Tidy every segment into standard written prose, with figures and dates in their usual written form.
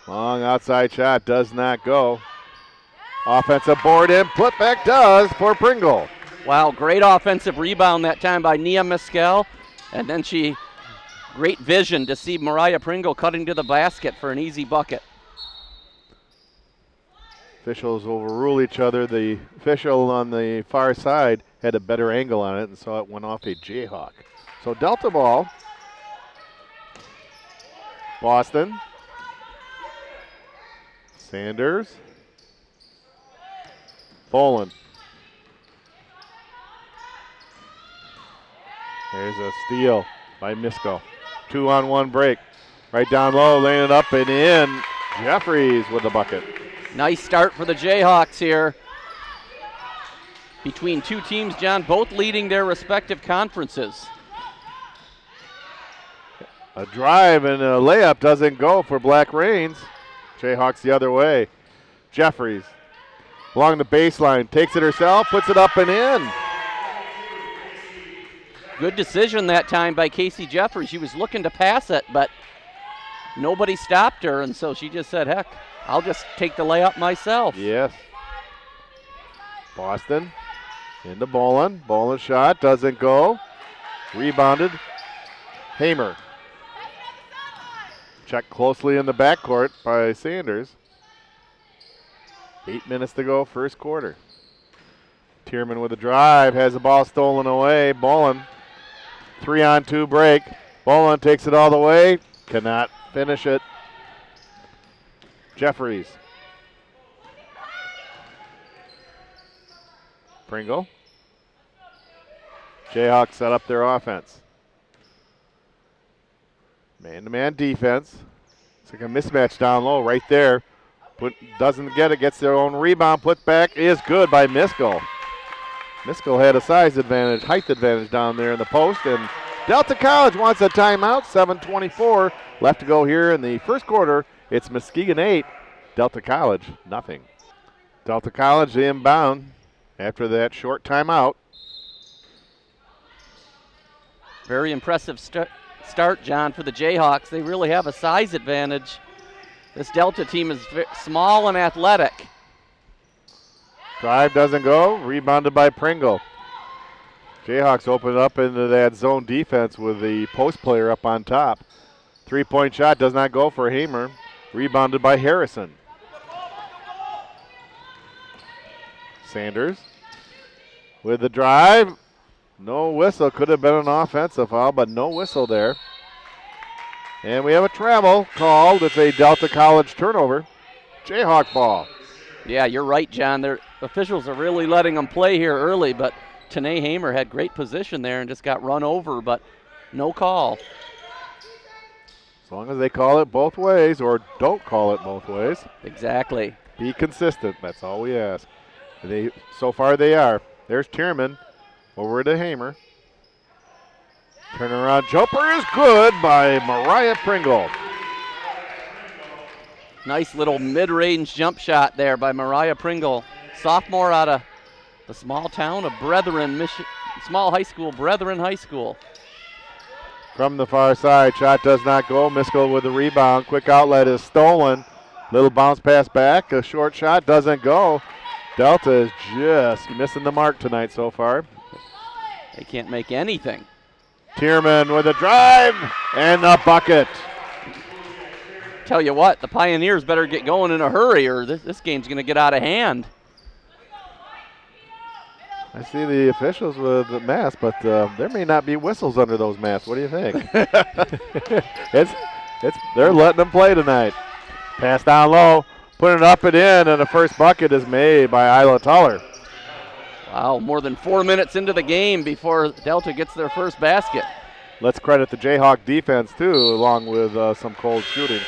Long outside shot does not go. Offensive board in, putback does for Pringle. Wow, great offensive rebound that time by Nia Mescal. And then great vision to see Mariah Pringle cutting to the basket for an easy bucket. Officials overrule each other. The official on the far side had a better angle on it and saw it went off a Jayhawk. So Delta ball. Boston. Sanders. Boland. There's a steal by Misko. 2-on-1 break. Right down low, laying it up and in. Jeffries with the bucket. Nice start for the Jayhawks here. Between two teams, John, both leading their respective conferences. A drive and a layup doesn't go for Black Rains. Jayhawks the other way. Jeffries along the baseline, takes it herself, puts it up and in. Good decision that time by Casey Jeffries. She was looking to pass it, but nobody stopped her, and so she just said, heck, I'll just take the layup myself. Yes. Boston into Boland. Boland shot doesn't go. Rebounded. Hamer. Checked closely in the backcourt by Sanders. 8 minutes to go, first quarter. Tierman with a drive, has the ball stolen away. Boland, 3-on-2 break. Boland takes it all the way, cannot finish it. Jeffries. Pringle. Jayhawks set up their offense. Man-to-man defense. It's like a mismatch down low right there. Doesn't get it, gets their own rebound. Put back is good by Miskell. Miskell had a size advantage, height advantage down there in the post, and Delta College wants a timeout. 7:24 left to go here in the first quarter. It's Muskegon 8, Delta College nothing. Delta College inbound after that short timeout. Very impressive start, John, for the Jayhawks. They really have a size advantage. This Delta team is small and athletic. Drive doesn't go, rebounded by Pringle. Jayhawks open up into that zone defense with the post player up on top. 3-point shot does not go for Hamer, rebounded by Harrison. Sanders with the drive. No whistle, could have been an offensive foul, but no whistle there. And we have a travel called. It's a Delta College turnover. Jayhawk ball. Yeah, you're right, John. Their officials are really letting them play here early, but Tanae Hamer had great position there and just got run over, but no call. As long as they call it both ways or don't call it both ways. Exactly. Be consistent. That's all we ask. So far they are. There's Tierman over to Hamer. Turnaround jumper is good by Mariah Pringle. Nice little mid-range jump shot there by Mariah Pringle, sophomore out of the small town of Brethren, small high school, Brethren High School. From the far side, shot does not go. Miskell with the rebound. Quick outlet is stolen. Little bounce pass back. A short shot doesn't go. Delta is just missing the mark tonight so far. They can't make anything. Tierman with a drive and a bucket. Tell you what, the Pioneers better get going in a hurry or this game's going to get out of hand. I see the officials with the mask, but there may not be whistles under those masks. What do you think? They're letting them play tonight. Pass down low, putting it up and in, and the first bucket is made by Isla Tuller. Wow, more than 4 minutes into the game before Delta gets their first basket. Let's credit the Jayhawk defense, too, along with some cold shooting.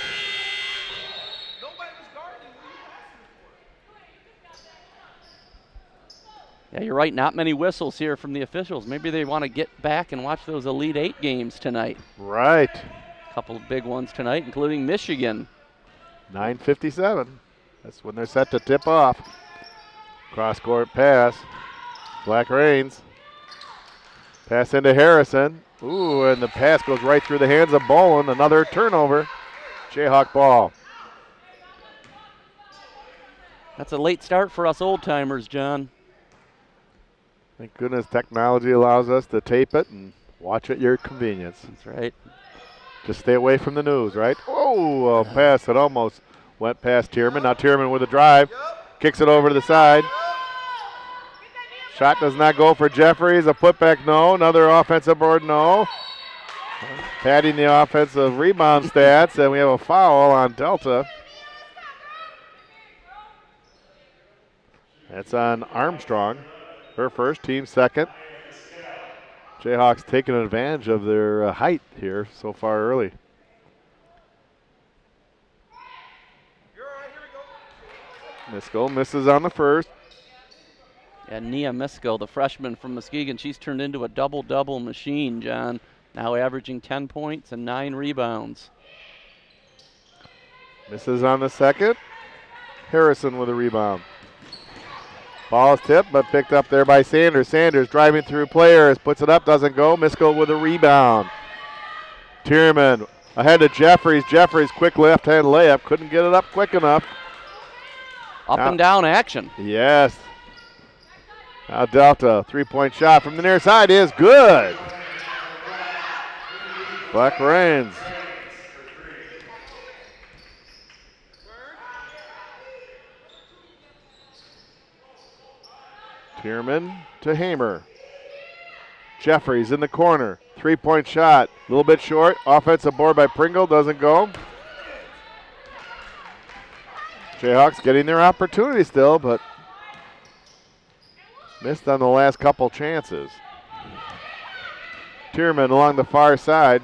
Yeah, you're right. Not many whistles here from the officials. Maybe they want to get back and watch those Elite Eight games tonight. Right. A couple of big ones tonight, including Michigan. 9:57. That's when they're set to tip off. Cross-court pass. Black Rains. Pass into Harrison. Ooh, and the pass goes right through the hands of Boland. Another turnover. Jayhawk ball. That's a late start for us old timers, John. Thank goodness technology allows us to tape it and watch at your convenience. That's right. Just stay away from the news, right? Oh, a pass that almost went past Tierman. Now Tierman with a drive. Kicks it over to the side. Shot does not go for Jeffries. A putback, no. Another offensive board, no. Padding the offensive rebound stats, and we have a foul on Delta. That's on Armstrong. Her first, team second. Jayhawks taking advantage of their height here so far early. Misko misses on the first. And Nia Misko, the freshman from Muskegon, she's turned into a double-double machine, John. Now averaging 10 points and 9 rebounds. Misses on the second. Harrison with a rebound. Ball is tipped, but picked up there by Sanders. Sanders driving through players, puts it up, doesn't go. Misko with a rebound. Tierman ahead to Jeffries. Jeffries, quick left-hand layup, couldn't get it up quick enough. Up and down action. Yes. Now Delta, three-point shot from the near side is good. Black Rains. Tierman to Hamer. Jeffries in the corner. Three-point shot. A little bit short. Offensive board by Pringle. Doesn't go. Jayhawks getting their opportunity still, but missed on the last couple chances. Tierman along the far side.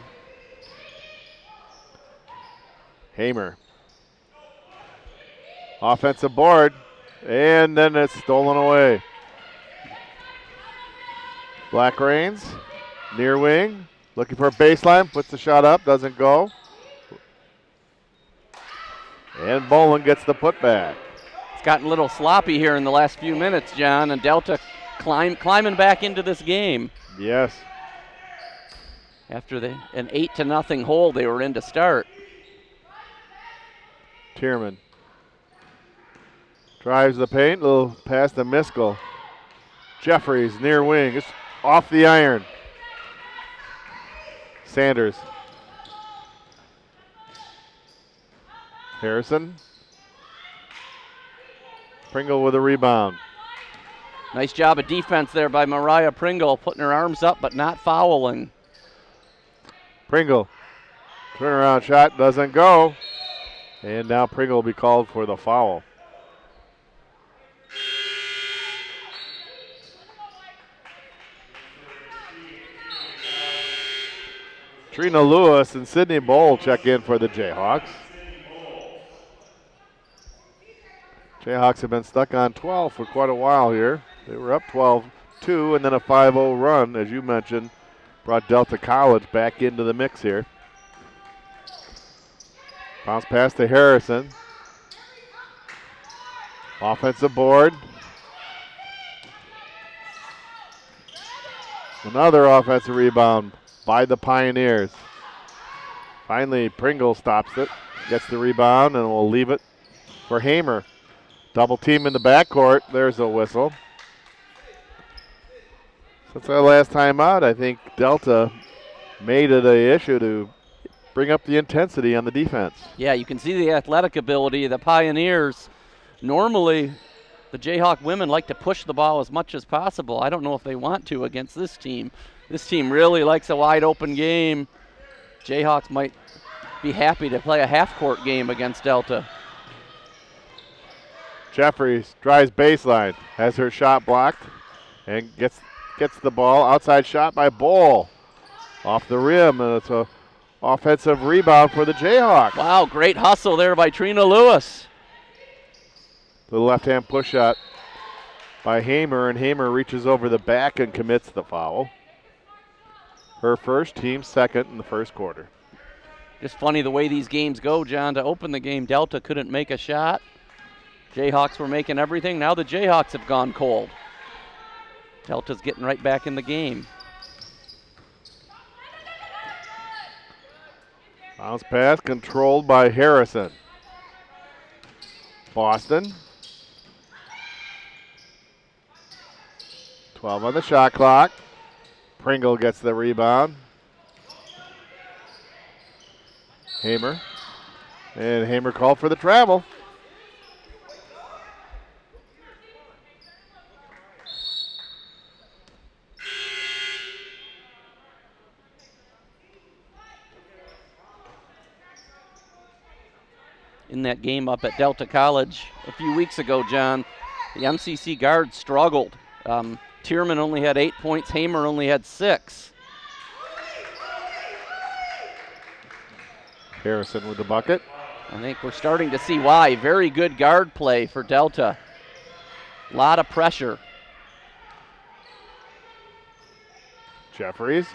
Hamer. Offensive board. And then it's stolen away. Black Rains, near wing, looking for a baseline, puts the shot up, doesn't go. And Bolin gets the putback. It's gotten a little sloppy here in the last few minutes, John, and Delta climbing back into this game. Yes. After an 8-0 hole they were in to start. Tierman drives the paint, little pass to Miskell. Jeffries, near wing, it's off the iron. Sanders. Harrison. Pringle with a rebound. Nice job of defense there by Mariah Pringle, putting her arms up but not fouling. Pringle. Turnaround shot doesn't go. And now Pringle will be called for the foul. Trina Lewis and Sydney Bowl check in for the Jayhawks. Jayhawks have been stuck on 12 for quite a while here. They were up 12-2 and then a 5-0 run, as you mentioned, brought Delta College back into the mix here. Bounce pass to Harrison. Offensive board. Another offensive rebound by the Pioneers. Finally, Pringle stops it, gets the rebound, and will leave it for Hamer. Double team in the backcourt. There's a whistle. Since our last time out, I think Delta made it an issue to bring up the intensity on the defense. Yeah, you can see the athletic ability of the Pioneers. Normally, the Jayhawk women like to push the ball as much as possible. I don't know if they want to against this team. This team really likes a wide open game. Jayhawks might be happy to play a half-court game against Delta. Jeffries drives baseline, has her shot blocked, and gets the ball. Outside shot by Bball. Off the rim, and it's a offensive rebound for the Jayhawks. Wow, great hustle there by Trina Lewis. The left-hand push shot by Hamer, and Hamer reaches over the back and commits the foul. Her first, team second in the first quarter. Just funny the way these games go, John. To open the game, Delta couldn't make a shot. Jayhawks were making everything. Now the Jayhawks have gone cold. Delta's getting right back in the game. Bounce pass controlled by Harrison. Boston 12 on the shot clock. Pringle gets the rebound. Hamer. And Hamer called for the travel. In that game up at Delta College a few weeks ago, John, the MCC guards struggled. Tierman only had 8 points. Hamer only had 6. Harrison with the bucket. I think we're starting to see why. Very good guard play for Delta. A lot of pressure. Jeffries.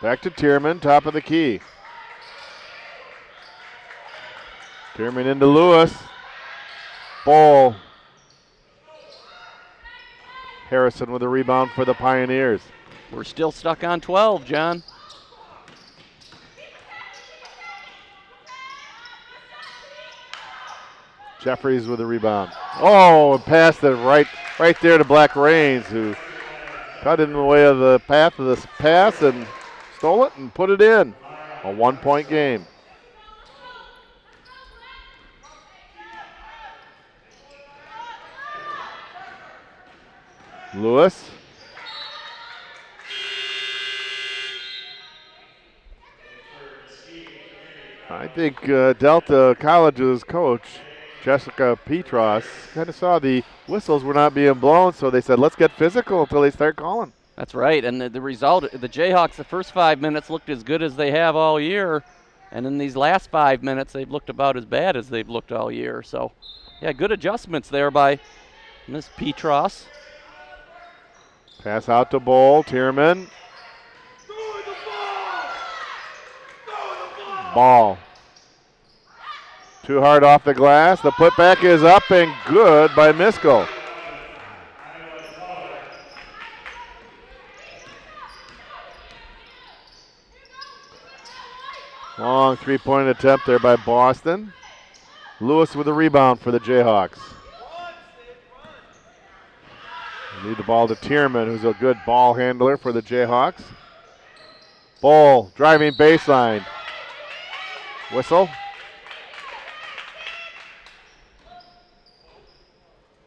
Back to Tierman, top of the key. Tierman into Lewis. Bball. Harrison with a rebound for the Pioneers. We're still stuck on 12, John. Jeffries with a rebound. Oh, and passed it right there to Black Rains, who cut in the way of the path of this pass and stole it and put it in. A 1-point game. Lewis. I think Delta College's coach, Jessica Petros, kind of saw the whistles were not being blown, so they said, let's get physical until they start calling. That's right, and the result, the Jayhawks, the first 5 minutes looked as good as they have all year, and in these last 5 minutes, they've looked about as bad as they've looked all year. So, yeah, good adjustments there by Miss Petros. Pass out to Bball, Tierman. Bball. Too hard off the glass. The putback is up and good by Miskell. Long three-point attempt there by Boston. Lewis with a rebound for the Jayhawks. Lead the ball to Tierman, who's a good ball handler for the Jayhawks. Bball driving baseline. Whistle.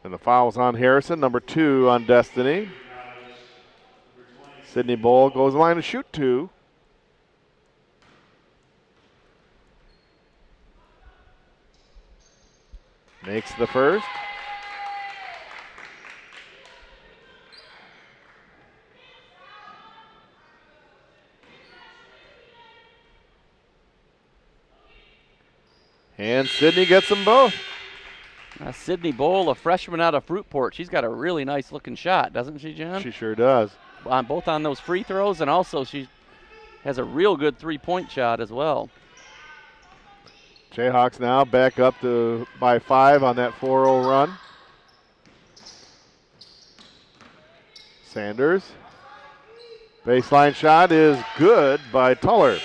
And the foul's on Harrison, number 2 on Destiny. Sydney Bball goes line to shoot 2. Makes the first. And Sydney gets them both. Sydney Bball, a freshman out of Fruitport, she's got a really nice looking shot, doesn't she, John? She sure does. Both on those free throws, and also she has a real good three-point shot as well. Jayhawks now back up by 5 on that 4-0 run. Sanders. Baseline shot is good by Tuller.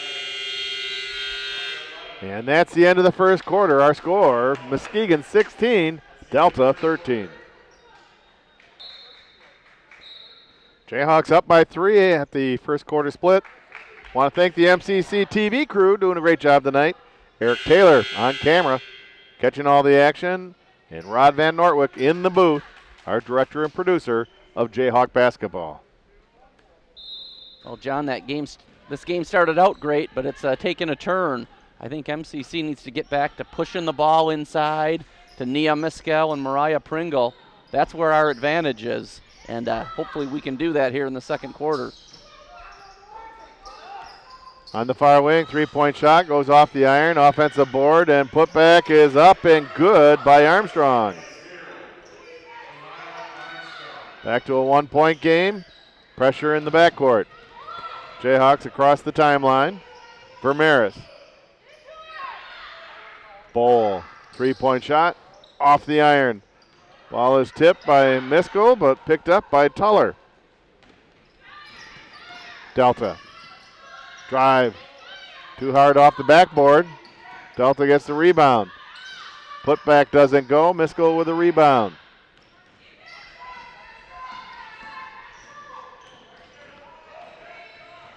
And that's the end of the first quarter. Our score, Muskegon 16, Delta 13. Jayhawks up by 3 at the first quarter split. Want to thank the MCC TV crew doing a great job tonight. Eric Taylor on camera, catching all the action, and Rod Van Nortwick in the booth, our director and producer of Jayhawk basketball. Well, John, this game started out great, but it's taken a turn. I think MCC needs to get back to pushing the ball inside to Nia Miskell and Mariah Pringle. That's where our advantage is, and hopefully we can do that here in the second quarter. On the far wing, three-point shot goes off the iron, offensive board, and putback is up and good by Armstrong. Back to a 1-point game. Pressure in the backcourt. Jayhawks across the timeline. Vermeris. Bball, three-point shot, off the iron. Ball is tipped by Miskell, but picked up by Tuller. Delta. Drive. Too hard off the backboard. Delta gets the rebound. Putback doesn't go. Miskell with a rebound.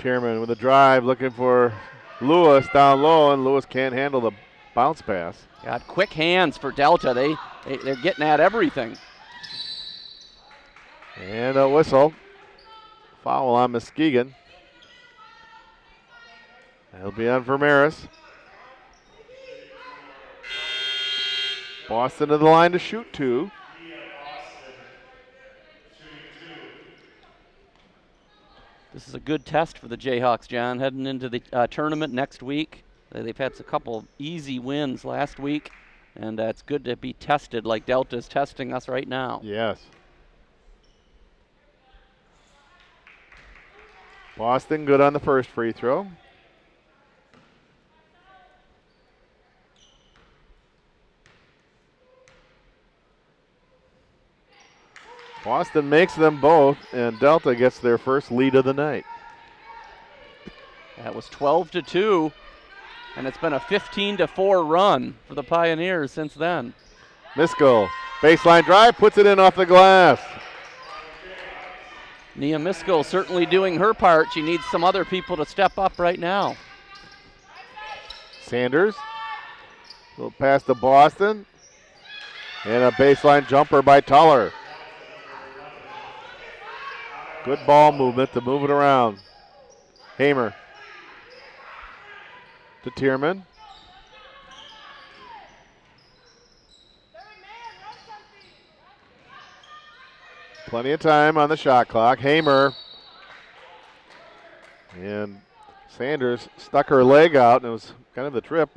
Tierman with a drive, looking for Lewis down low, and Lewis can't handle the bounce pass. Got quick hands for Delta. They're getting at everything. And a whistle. Foul on Muskegon. That'll be on Vermeers. Boston to the line to shoot 2. This is a good test for the Jayhawks, John, heading into the tournament next week. They've had a couple easy wins last week, and it's good to be tested like Delta's testing us right now. Yes. Boston good on the first free throw. Boston makes them both, and Delta gets their first lead of the night. That was 12-2, and it's been a 15-4 run for the Pioneers since then. Misko, baseline drive, puts it in off the glass. Nia Misko certainly doing her part. She needs some other people to step up right now. Sanders, little pass to Boston, and a baseline jumper by Tuller. Good ball movement to move it around. Hamer to Tierman. Plenty of time on the shot clock. Hamer. And Sanders stuck her leg out, and it was kind of the trip.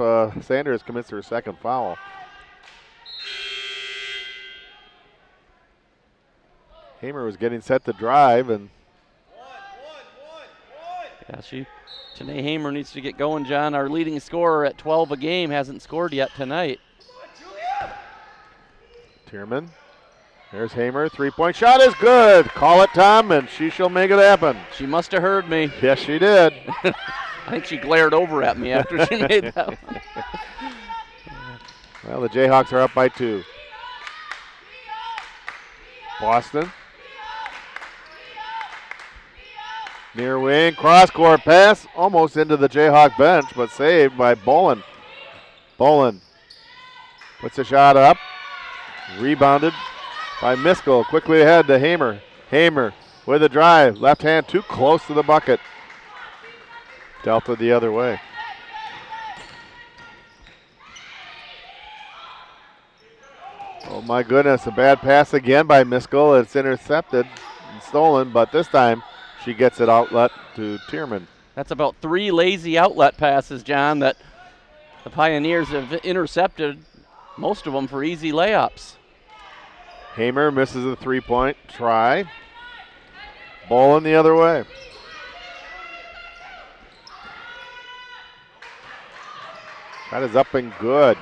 Sanders commits her second foul. Hamer was getting set to drive, and yeah, Tanae Hamer needs to get going, John. Our leading scorer at 12 a game hasn't scored yet tonight. Tierman. There's Hamer. 3-point shot is good. Call it, Tom, and she shall make it happen. She must have heard me. Yes, she did. I think she glared over at me after she made that one. Well, the Jayhawks are up by 2. Boston. Near wing, cross-court pass, almost into the Jayhawk bench, but saved by Bolin. Bolin puts a shot up, rebounded by Miskell. Quickly ahead to Hamer. Hamer with a drive, left hand too close to the bucket. Delta the other way. Oh my goodness, a bad pass again by Miskell. It's intercepted and stolen, but this time she gets it outlet to Tierman. That's about 3 lazy outlet passes, John, that the Pioneers have intercepted, most of them for easy layups. Hamer misses a 3-point try. Bolin the other way. Shot is up and good.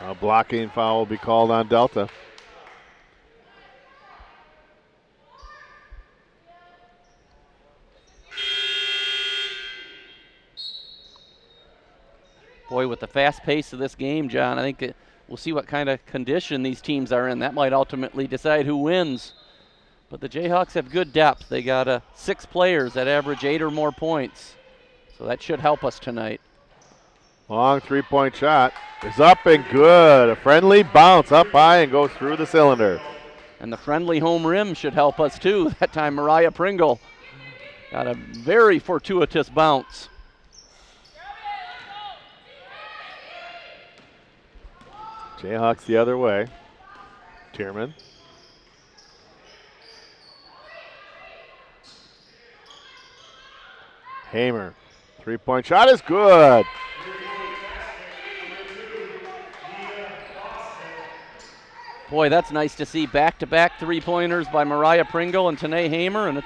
A blocking foul will be called on Delta. Boy, with the fast pace of this game, John, I think we'll see what kind of condition these teams are in. That might ultimately decide who wins. But the Jayhawks have good depth. They got 6 players that average 8 or more points. So that should help us tonight. Long 3-point shot is up and good. A friendly bounce up high and goes through the cylinder. And the friendly home rim should help us too. That time Mariah Pringle got a very fortuitous bounce. Jayhawks the other way. Tierman. Hamer. 3-point shot is good. Boy, that's nice to see back-to-back 3-pointers by Mariah Pringle and Tanae Hamer, and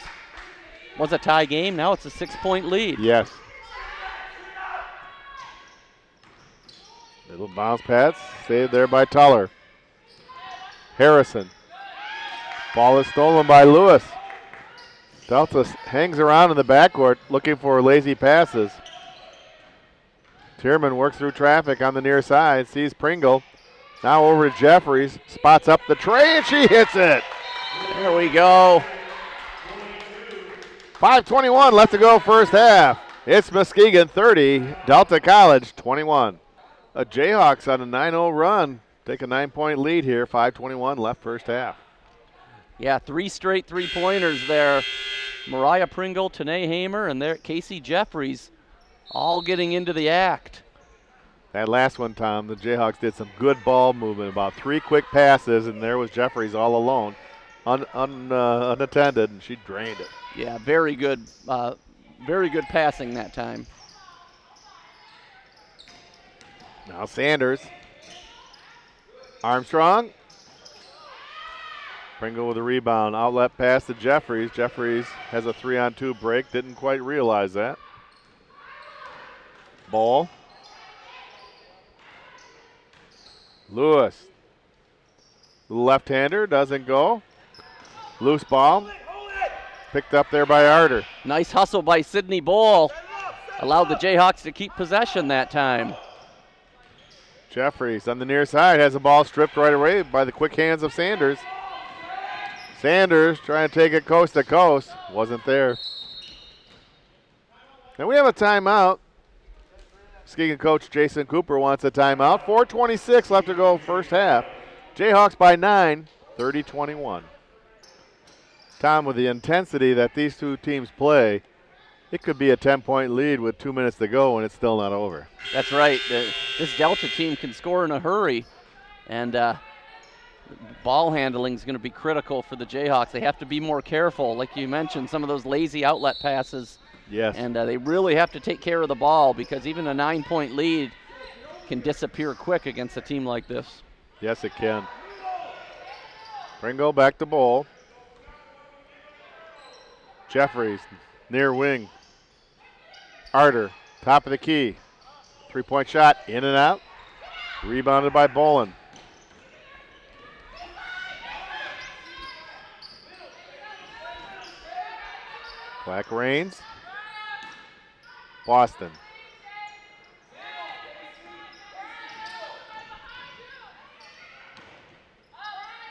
was a tie game. Now it's a 6-point lead. Yes. Little bounce pass, saved there by Tuller. Harrison. Ball is stolen by Lewis. Delta hangs around in the backcourt looking for lazy passes. Tierman works through traffic on the near side, sees Pringle. Now over to Jeffries, spots up the tray, and she hits it. There we go. 5:21 left to go first half. It's Muskegon 30, Delta College 21. The Jayhawks on a 9-0 run. Take a 9-point lead here, 5:21 left first half. Yeah, 3 straight three-pointers there. Mariah Pringle, Tanae Hamer, and there Casey Jeffries all getting into the act. That last one, Tom, the Jayhawks did some good ball movement, about 3 quick passes, and there was Jeffries all alone, unattended, and she drained it. Yeah, very good passing that time. Now Sanders. Armstrong. Pringle with a rebound. Outlet pass to Jeffries. Jeffries has a 3-on-2 break. Didn't quite realize that. Ball. Lewis. Left-hander doesn't go. Loose ball. Picked up there by Arter. Nice hustle by Sydney Bball. Allowed the Jayhawks to keep possession that time. Jeffries on the near side has the ball stripped right away by the quick hands of Sanders. Sanders trying to take it coast to coast. Wasn't there. And we have a timeout. Muskegon coach Jason Cooper wants a timeout. 4:26 left to go first half. Jayhawks by 9, 30-21. Tom, with the intensity that these two teams play, it could be a 10-point lead with 2 minutes to go and it's still not over. That's right. This Delta team can score in a hurry, and ball handling is going to be critical for the Jayhawks. They have to be more careful. Like you mentioned, some of those lazy outlet passes. Yes. And they really have to take care of the ball because even a 9-point lead can disappear quick against a team like this. Yes, it can. Pringle back to Bowl. Jeffries, near wing. Arter, top of the key. 3-point shot, in and out. Rebounded by Bolin. Black Reigns. Boston.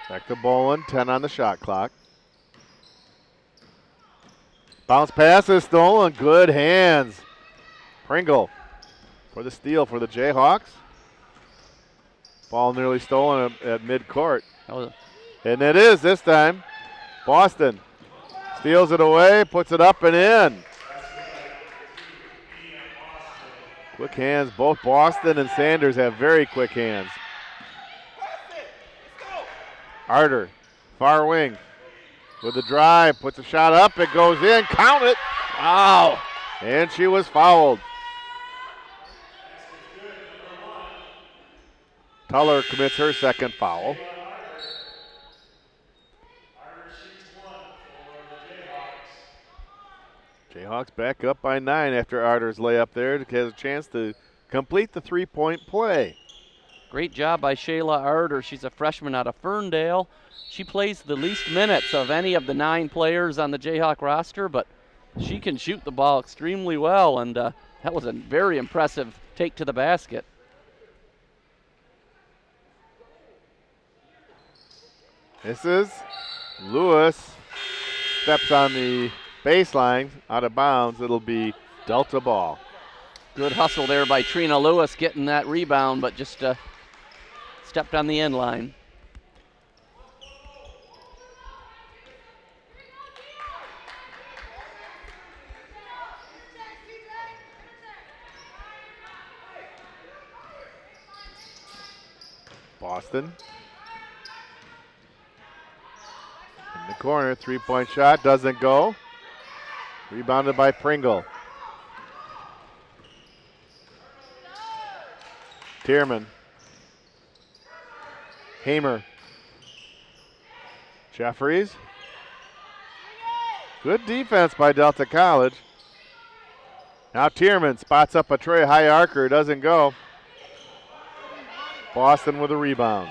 Back to Bolin, 10 on the shot clock. Bounce pass is stolen, good hands. Pringle for the steal for the Jayhawks. Ball nearly stolen at midcourt. And it is this time. Boston steals it away, puts it up and in. Quick hands, both Boston and Sanders have very quick hands. Arter, far wing, with the drive, puts a shot up, it goes in, count it. Wow. And she was fouled. Tuller commits her second foul. Jayhawks back up by 9 after Arter's layup there. Has a chance to complete the 3-point play. Great job by Shayla Arter. She's a freshman out of Ferndale. She plays the least minutes of any of the 9 players on the Jayhawk roster, but she can shoot the ball extremely well, and that was a very impressive take to the basket. This is Lewis. Steps on the baseline, out of bounds. It'll be Delta ball. Good hustle there by Trina Lewis getting that rebound, but just stepped on the end line. Boston. In the corner, 3-point shot, doesn't go. Rebounded by Pringle. Tierman. Hamer. Jeffries. Good defense by Delta College. Now Tierman spots up a tray, high archer, doesn't go. Boston with a rebound.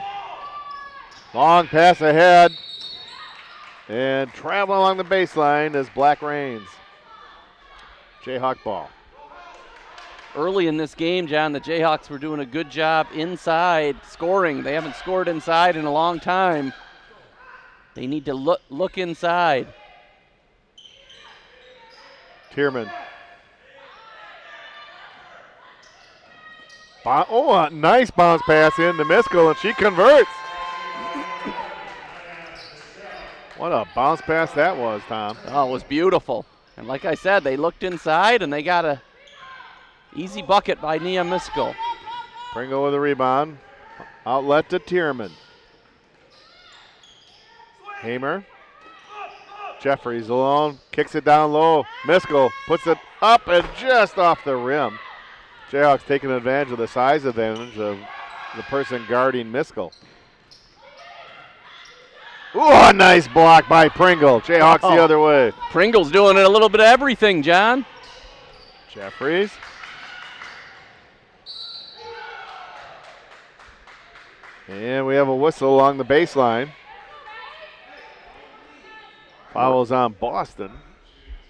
Long pass ahead. And traveling along the baseline is Black Rains. Jayhawk ball. Early in this game, John, the Jayhawks were doing a good job inside scoring. They haven't scored inside in a long time. They need to look inside. Tierman. A nice bounce pass into Miskell, and she converts. What a bounce pass that was, Tom. Oh, it was beautiful. And like I said, they looked inside, and they got a easy bucket by Nia Miskell. Pringle with a rebound. Outlet to Tierman. Hamer. Jeffries alone. Kicks it down low. Miskell puts it up and just off the rim. Jayhawks taking advantage of the size advantage of the person guarding Miskell. Ooh, a nice block by Pringle. Jayhawks the other way. Pringle's doing a little bit of everything, John. Jeffries. And we have a whistle along the baseline. Fouls on Boston.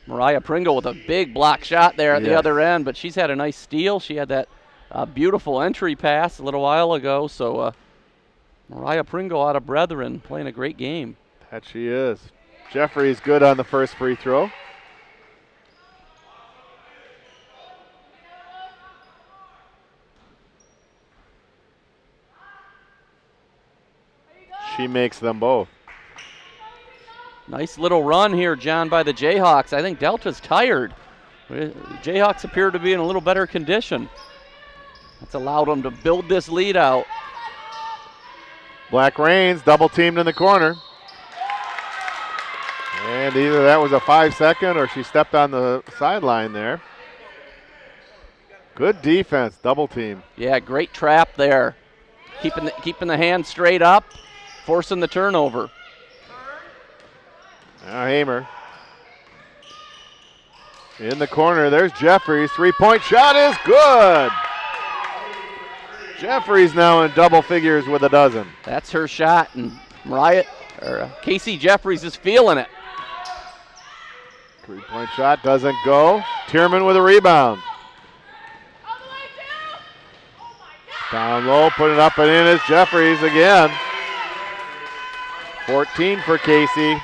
Mariah Pringle with a big block shot there at the other end, but she's had a nice steal. She had that beautiful entry pass a little while ago. So Mariah Pringle out of Brethren playing a great game. That she is. Jeffries good on the first free throw. She makes them both. Nice little run here, John, by the Jayhawks. I think Delta's tired. Jayhawks appear to be in a little better condition. That's allowed them to build this lead out. Black Rains double teamed in the corner. And either that was a 5-second or she stepped on the sideline there. Good defense, double team. Yeah, great trap there. Keeping the hand straight up, forcing the turnover. Now Hamer. In the corner, there's Jeffries. Three-point shot is good. Jeffries now in double figures with a dozen. That's her shot, and Casey Jeffries is feeling it. Three-point shot doesn't go. Tierman with a rebound. Down low, put it up and in is Jeffries again. 14 for Casey.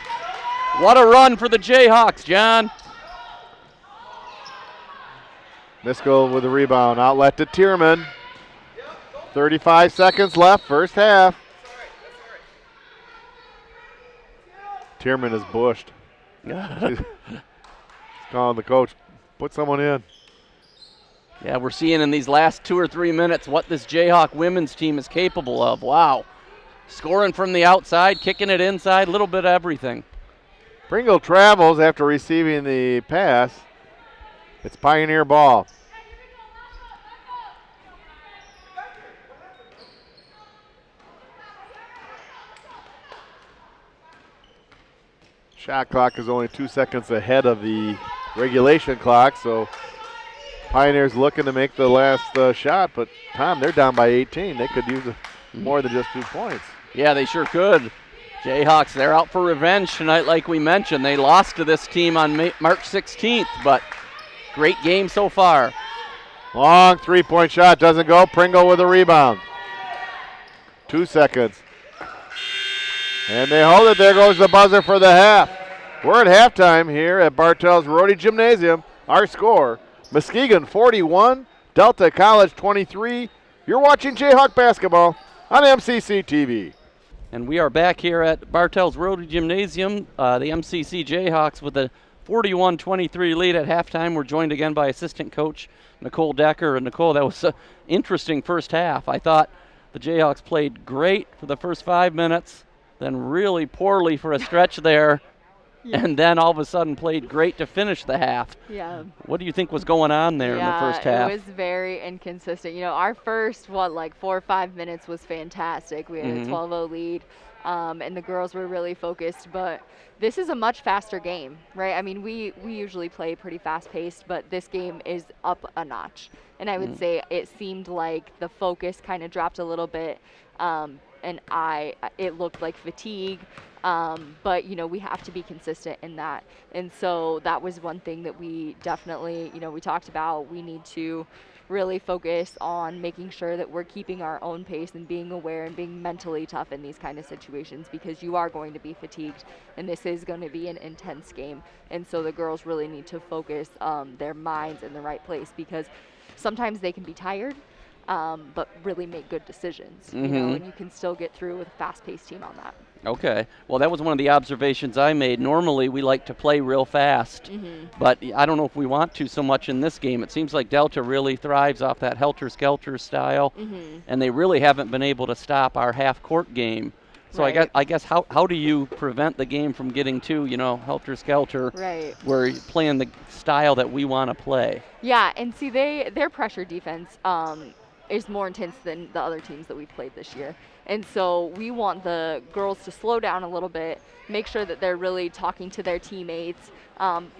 What a run for the Jayhawks, John. Miskell with a rebound. Outlet to Tierman. 35 seconds left, first half. Tierman is bushed. He's calling the coach, put someone in. Yeah, we're seeing in these last 2 or 3 minutes what this Jayhawk women's team is capable of. Wow. Scoring from the outside, kicking it inside, a little bit of everything. Pringle travels after receiving the pass. It's Pioneer ball. Shot clock is only 2 seconds ahead of the regulation clock, so Pioneers looking to make the last shot, but Tom, they're down by 18. They could use more than just 2 points. Yeah, they sure could. Jayhawks, they're out for revenge tonight, like we mentioned. They lost to this team on March 16th, but great game so far. Long three-point shot doesn't go. Pringle with a rebound. 2 seconds. And they hold it. There goes the buzzer for the half. We're at halftime here at Bartell's Rotary Gymnasium. Our score, Muskegon 41, Delta College 23. You're watching Jayhawk basketball on MCC TV. And we are back here at Bartell's Rotary Gymnasium, the MCC Jayhawks with a 41-23 lead at halftime. We're joined again by assistant coach Nicole Decker. And Nicole, that was an interesting first half. I thought the Jayhawks played great for the first 5 minutes, then really poorly for a stretch there, and then all of a sudden played great to finish the half. Yeah. What do you think was going on there in the first half? It was very inconsistent. You know, our first, 4 or 5 minutes was fantastic. We had a 12-0 lead, and the girls were really focused. But this is a much faster game, right? I mean, we usually play pretty fast-paced, but this game is up a notch. And I would say it seemed like the focus kind of dropped a little bit. And and it looked like fatigue. But, we have to be consistent in that. And so that was one thing that we definitely, we talked about. We need to really focus on making sure that we're keeping our own pace and being aware and being mentally tough in these kind of situations, because you are going to be fatigued and this is going to be an intense game. And so the girls really need to focus their minds in the right place, because sometimes they can be tired, but really make good decisions, and you can still get through with a fast-paced team on that. Okay. Well, that was one of the observations I made. Normally, we like to play real fast, but I don't know if we want to so much in this game. It seems like Delta really thrives off that helter-skelter style, and they really haven't been able to stop our half-court game. So Right. I guess how do you prevent the game from getting too, helter-skelter, Right. where you're playing the style that we want to play? Yeah, and see, their pressure defense is more intense than the other teams that we've played this year. And so we want the girls to slow down a little bit, make sure that they're really talking to their teammates,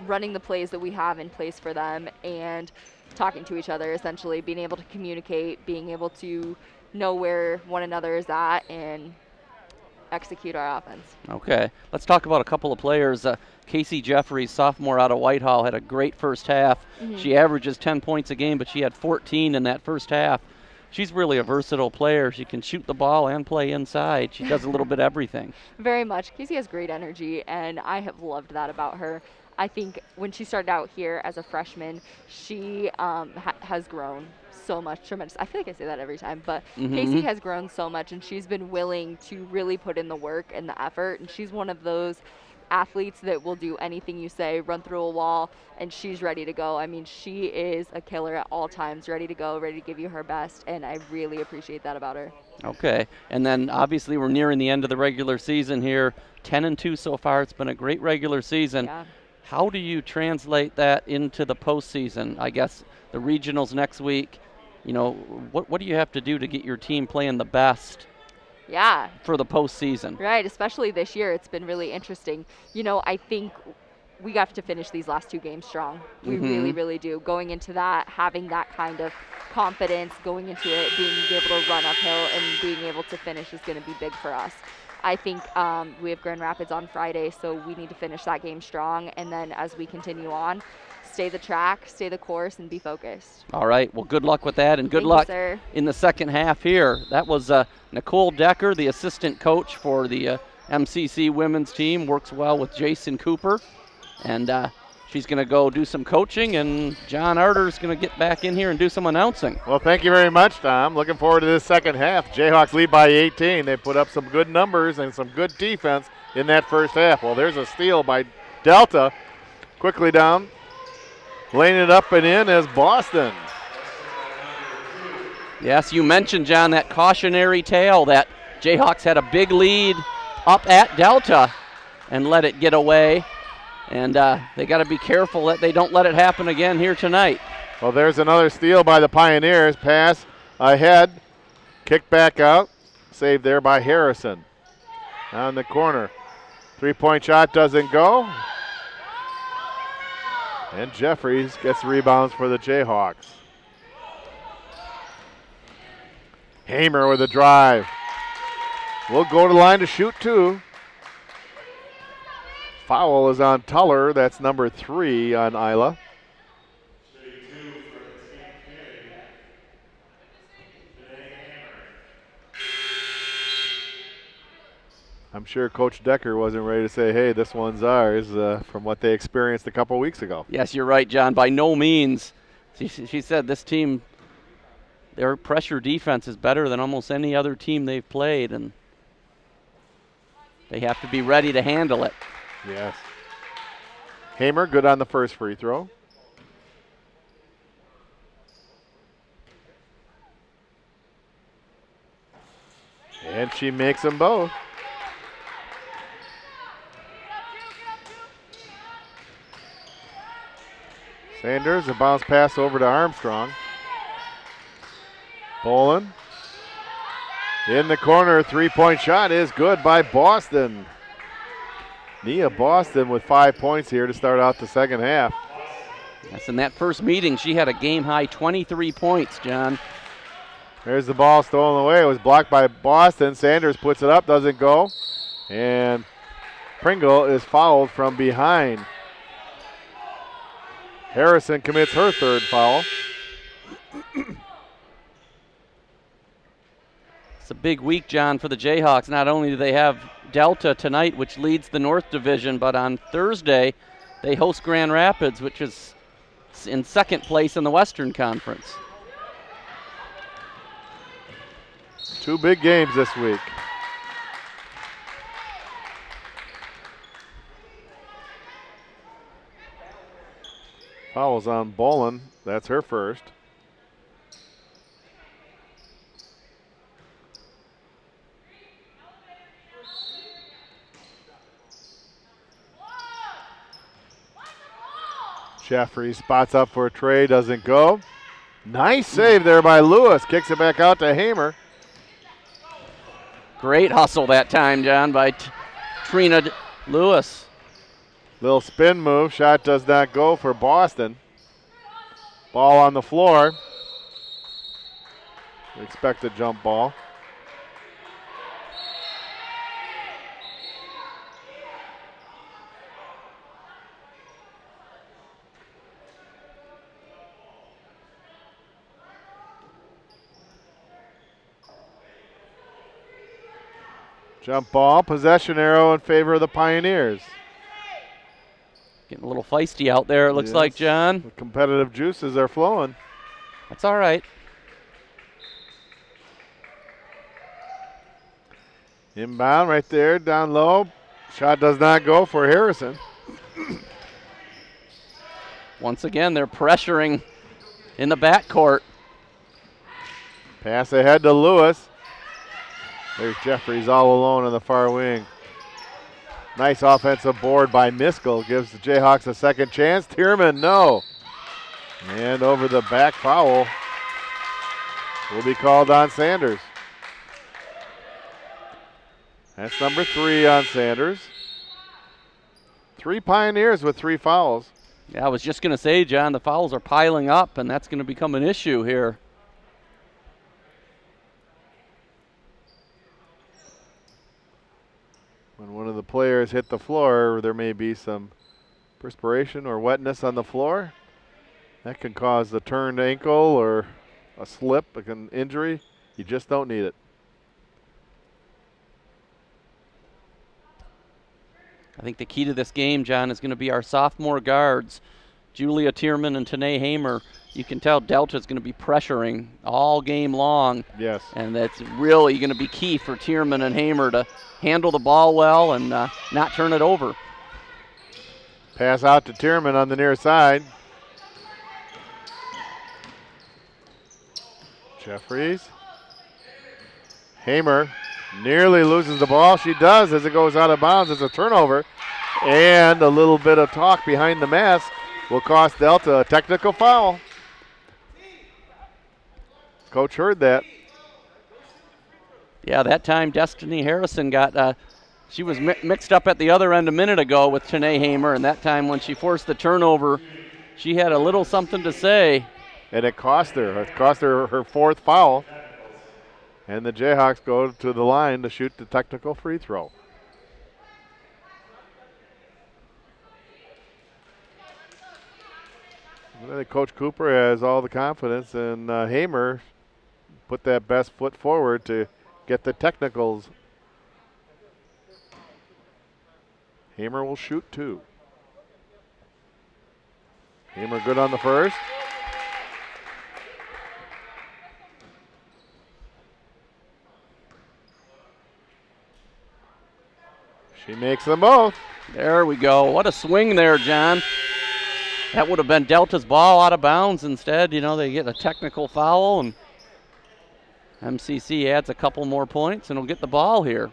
running the plays that we have in place for them, and talking to each other, essentially, being able to communicate, being able to know where one another is at, and execute our offense. Okay. Let's talk about a couple of players. Casey Jeffries, sophomore out of Whitehall, had a great first half. She averages 10 points a game, but she had 14 in that first half. She's really a versatile player. She can shoot the ball and play inside. She does a little bit of everything. Very much. Casey has great energy, and I have loved that about her. I think when she started out here as a freshman, she has grown so much, tremendous. I feel like I say that every time, but Casey has grown so much, and she's been willing to really put in the work and the effort, and she's one of those athletes that will do anything you say, run through a wall, and she's ready to go. I mean, she is a killer at all times, ready to go, ready to give you her best, and I really appreciate that about her. Okay. And then obviously we're nearing the end of the regular season here. 10-2 so far. It's been a great regular season. Yeah. How do you translate that into the postseason? I guess the regionals next week. What do you have to do to get your team playing the best Yeah. for the postseason? Right, especially this year. It's been really interesting. I think we have to finish these last two games strong. We really, really do. Going into that, having that kind of confidence, going into it, being able to run uphill and being able to finish is going to be big for us. I think we have Grand Rapids on Friday, so we need to finish that game strong. And then as we continue on, stay the track, stay the course, and be focused. All right. Well, good luck with that, and good Thank you, luck sir. in the second half here. That was Nicole Decker, the assistant coach for the MCC women's team, works well with Jason Cooper. And she's going to go do some coaching, and John Arter's going to get back in here and do some announcing. Well, thank you very much, Tom. Looking forward to this second half. Jayhawks lead by 18. They put up some good numbers and some good defense in that first half. Well, there's a steal by Delta. Quickly down. Laying it up and in as Boston. Yes, you mentioned, John, that cautionary tale that Jayhawks had a big lead up at Delta and let it get away. And they got to be careful that they don't let it happen again here tonight. Well, there's another steal by the Pioneers. Pass ahead. Kick back out. Saved there by Harrison. Down the corner. Three-point shot doesn't go. And Jeffries gets the rebounds for the Jayhawks. Hamer with a drive. We'll go to the line to shoot two. Foul is on Tuller. That's number 3 on Isla. I'm sure Coach Decker wasn't ready to say, hey, this one's ours, from what they experienced a couple weeks ago. Yes, you're right, John. By no means. She said this team, their pressure defense is better than almost any other team they've played, and they have to be ready to handle it. Yes. Hamer, good on the first free throw. And she makes them both. Sanders, a bounce pass over to Armstrong. Bolin. In the corner, three-point shot is good by Boston. Nia Boston with 5 points here to start out the second half. Yes, in that first meeting, she had a game-high 23 points, John. There's the ball stolen away. It was blocked by Boston. Sanders puts it up, doesn't go. And Pringle is fouled from behind. Harrison commits her third foul. It's a big week, John, for the Jayhawks. Not only do they have Delta tonight, which leads the North Division, but on Thursday they host Grand Rapids, which is in second place in the Western Conference. 2 big games this week. Fouls on Bolin. That's her first. Jeffrey spots up for a tray, doesn't go. Nice save there by Lewis. Kicks it back out to Hamer. Great hustle that time, John, by Trina Lewis. Little spin move. Shot does not go for Boston. Ball on the floor. We expect a jump ball. Jump ball, possession arrow in favor of the Pioneers. Getting a little feisty out there, it looks like, John. The competitive juices are flowing. That's all right. Inbound right there, down low. Shot does not go for Harrison. Once again, they're pressuring in the backcourt. Pass ahead to Lewis. There's Jeffries all alone on the far wing. Nice offensive board by Miskell. Gives the Jayhawks a second chance. Tierman, no. And over the back foul will be called on Sanders. That's number 3 on Sanders. 3 Pioneers with 3 fouls. Yeah, I was just going to say, John, the fouls are piling up, and that's going to become an issue here. When one of the players hit the floor, there may be some perspiration or wetness on the floor. That can cause a turned ankle or a slip, an injury. You just don't need it. I think the key to this game, John, is going to be our sophomore guards, Julia Tierman and Tanae Hamer. You can tell Delta's going to be pressuring all game long. Yes. And that's really going to be key for Tierman and Hamer to handle the ball well and not turn it over. Pass out to Tierman on the near side. Jeffries. Hamer nearly loses the ball. She does as it goes out of bounds. It's a turnover. And a little bit of talk behind the mask will cost Delta a technical foul. Coach heard that. Yeah, that time Destiny Harrison got, she was mixed up at the other end a minute ago with Tanae Hamer, and that time when she forced the turnover, she had a little something to say. And it cost her. It cost her her 4th foul. And the Jayhawks go to the line to shoot the technical free throw. I think Coach Cooper has all the confidence, and Hamer put that best foot forward to get the technicals. Hamer will shoot 2. Hamer good on the first. She makes them both. There we go. What a swing there, John. That would have been Delta's ball out of bounds. Instead, you know, they get a technical foul, and MCC adds a couple more points and will get the ball here.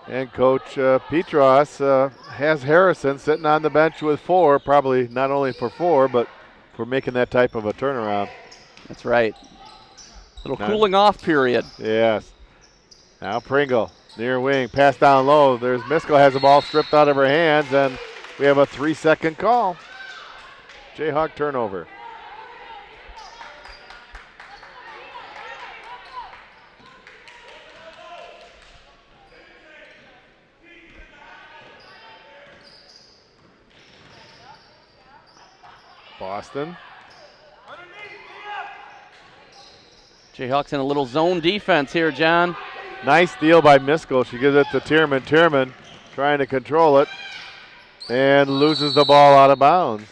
And Coach Petros has Harrison sitting on the bench with 4, probably not only for 4, but for making that type of a turnaround. That's right. Little cooling off period. Yes. Now Pringle Near wing, pass down low. There's Miskell has the ball stripped out of her hands, and we have a 3-second call. Jayhawk turnover. Boston. Jayhawks in a little zone defense here, John. Nice steal by Miskell. She gives it to Tierman. Tierman trying to control it and loses the ball out of bounds.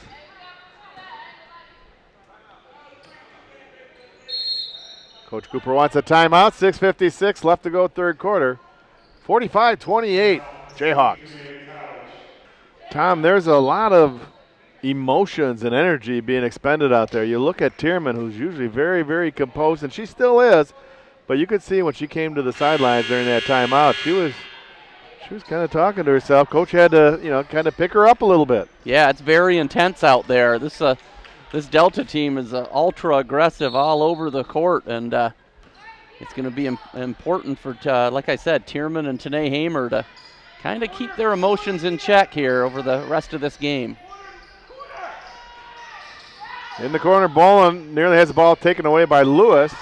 Coach Cooper wants a timeout. 6:56 left to go third quarter. 45-28 Jayhawks. Tom, there's a lot of emotions and energy being expended out there. You look at Tierman, who's usually very, very composed, and she still is, but you could see when she came to the sidelines during that timeout, she was kind of talking to herself. Coach had to, kind of pick her up a little bit. Yeah, it's very intense out there. This Delta team is ultra aggressive all over the court, and it's going to be important for, like I said, Tierman and Tanae Hamer to kind of keep their emotions in check here over the rest of this game. In the corner, Bolin nearly has the ball taken away by Lewis.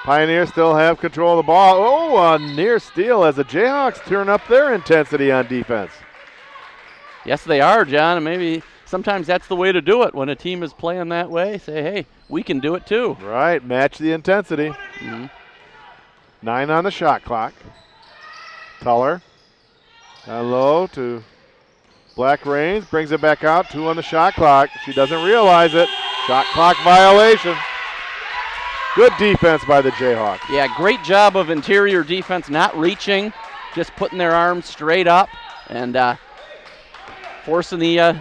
Pioneers still have control of the ball. Oh, a near steal as the Jayhawks turn up their intensity on defense. Yes, they are, John, and maybe sometimes that's the way to do it when a team is playing that way. Say, hey, we can do it too. Right, match the intensity. 9 on the shot clock. Tuller. Down low to Black Rains, brings it back out, 2 on the shot clock. She doesn't realize it. Shot clock violation. Good defense by the Jayhawks. Yeah, great job of interior defense, not reaching, just putting their arms straight up and forcing the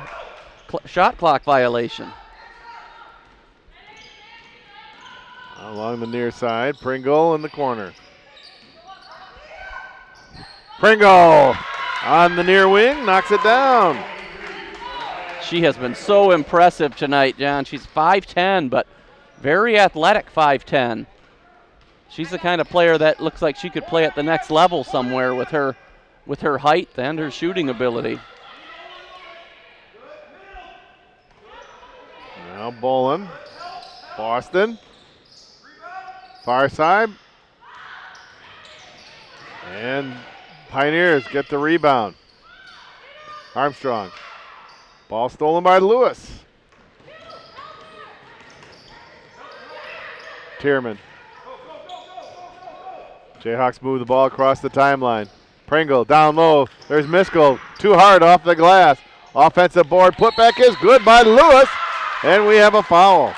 shot clock violation. Along the near side, Pringle in the corner. Pringle on the near wing, knocks it down. She has been so impressive tonight, John. She's 5'10", but very athletic 5'10". She's the kind of player that looks like she could play at the next level somewhere with her height and her shooting ability. Now Bolin. Boston. Far side. And Pioneers get the rebound. Armstrong. Ball stolen by Lewis. Tierman. Jayhawks move the ball across the timeline. Pringle down low. There's Miskell. Too hard off the glass. Offensive board. Putback is good by Lewis. And we have a foul.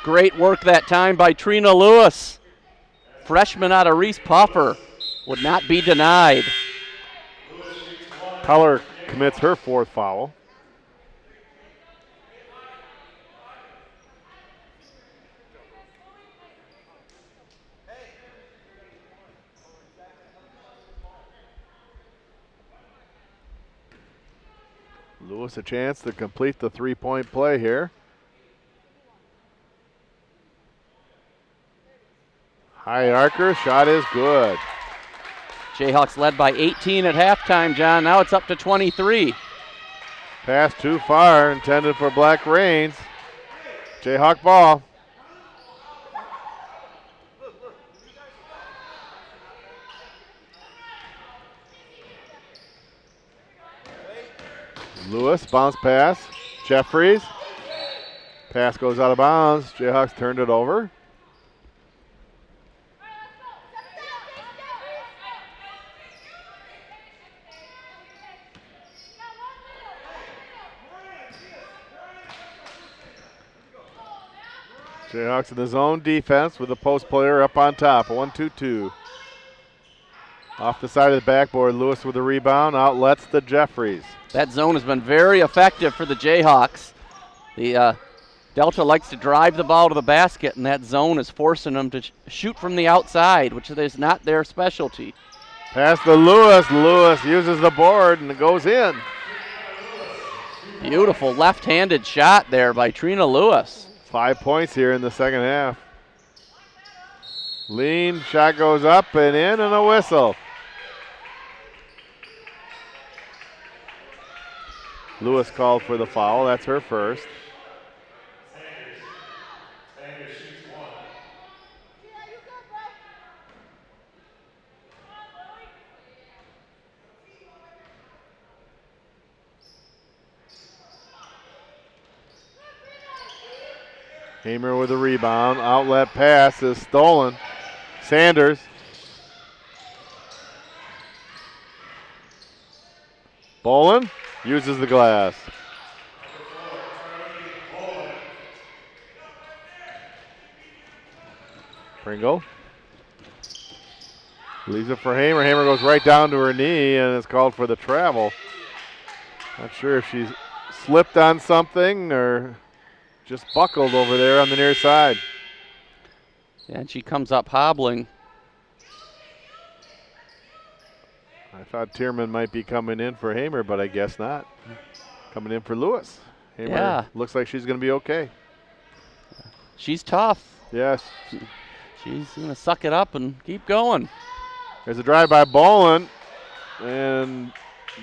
Great work that time by Trina Lewis. Freshman out of Reese Puffer would not be denied. Tuller commits her 4th foul. Lewis a chance to complete the 3-point play here. High archer, shot is good. Jayhawks led by 18 at halftime, John. Now it's up to 23. Pass too far, intended for Black Rains. Jayhawk ball. Lewis, bounce pass. Jeffries. Pass goes out of bounds. Jayhawks turned it over. Jayhawks in the zone defense with the post player up on top. 1-2-2. Off the side of the backboard, Lewis with the rebound. Outlets to Jeffries. That zone has been very effective for the Jayhawks. The Delta likes to drive the ball to the basket, and that zone is forcing them to shoot from the outside, which is not their specialty. Pass to Lewis. Lewis uses the board, and it goes in. Beautiful left-handed shot there by Trina Lewis. 5 points here in the second half. Lean, shot goes up and in, and a whistle. Lewis called for the foul. That's her first. Hamer with a rebound. Outlet pass is stolen. Sanders. Bolin uses the glass. Pringle. Leaves it for Hamer. Hamer goes right down to her knee and is called for the travel. Not sure if she's slipped on something or just buckled over there on the near side. Yeah, and she comes up hobbling. I thought Tierman might be coming in for Hamer, but I guess not. Coming in for Lewis. Hamer looks like she's going to be okay. She's tough. Yes. She's going to suck it up and keep going. There's a drive by Bolin, and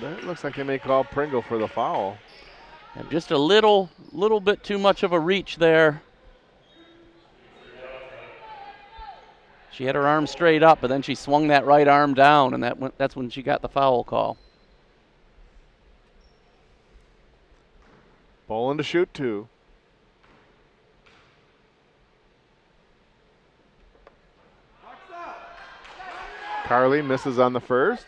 that looks like they may call Pringle for the foul. And just a little bit too much of a reach there. She had her arm straight up, but then she swung that right arm down, and that's when she got the foul call. Bolin to shoot two. Carly misses on the first.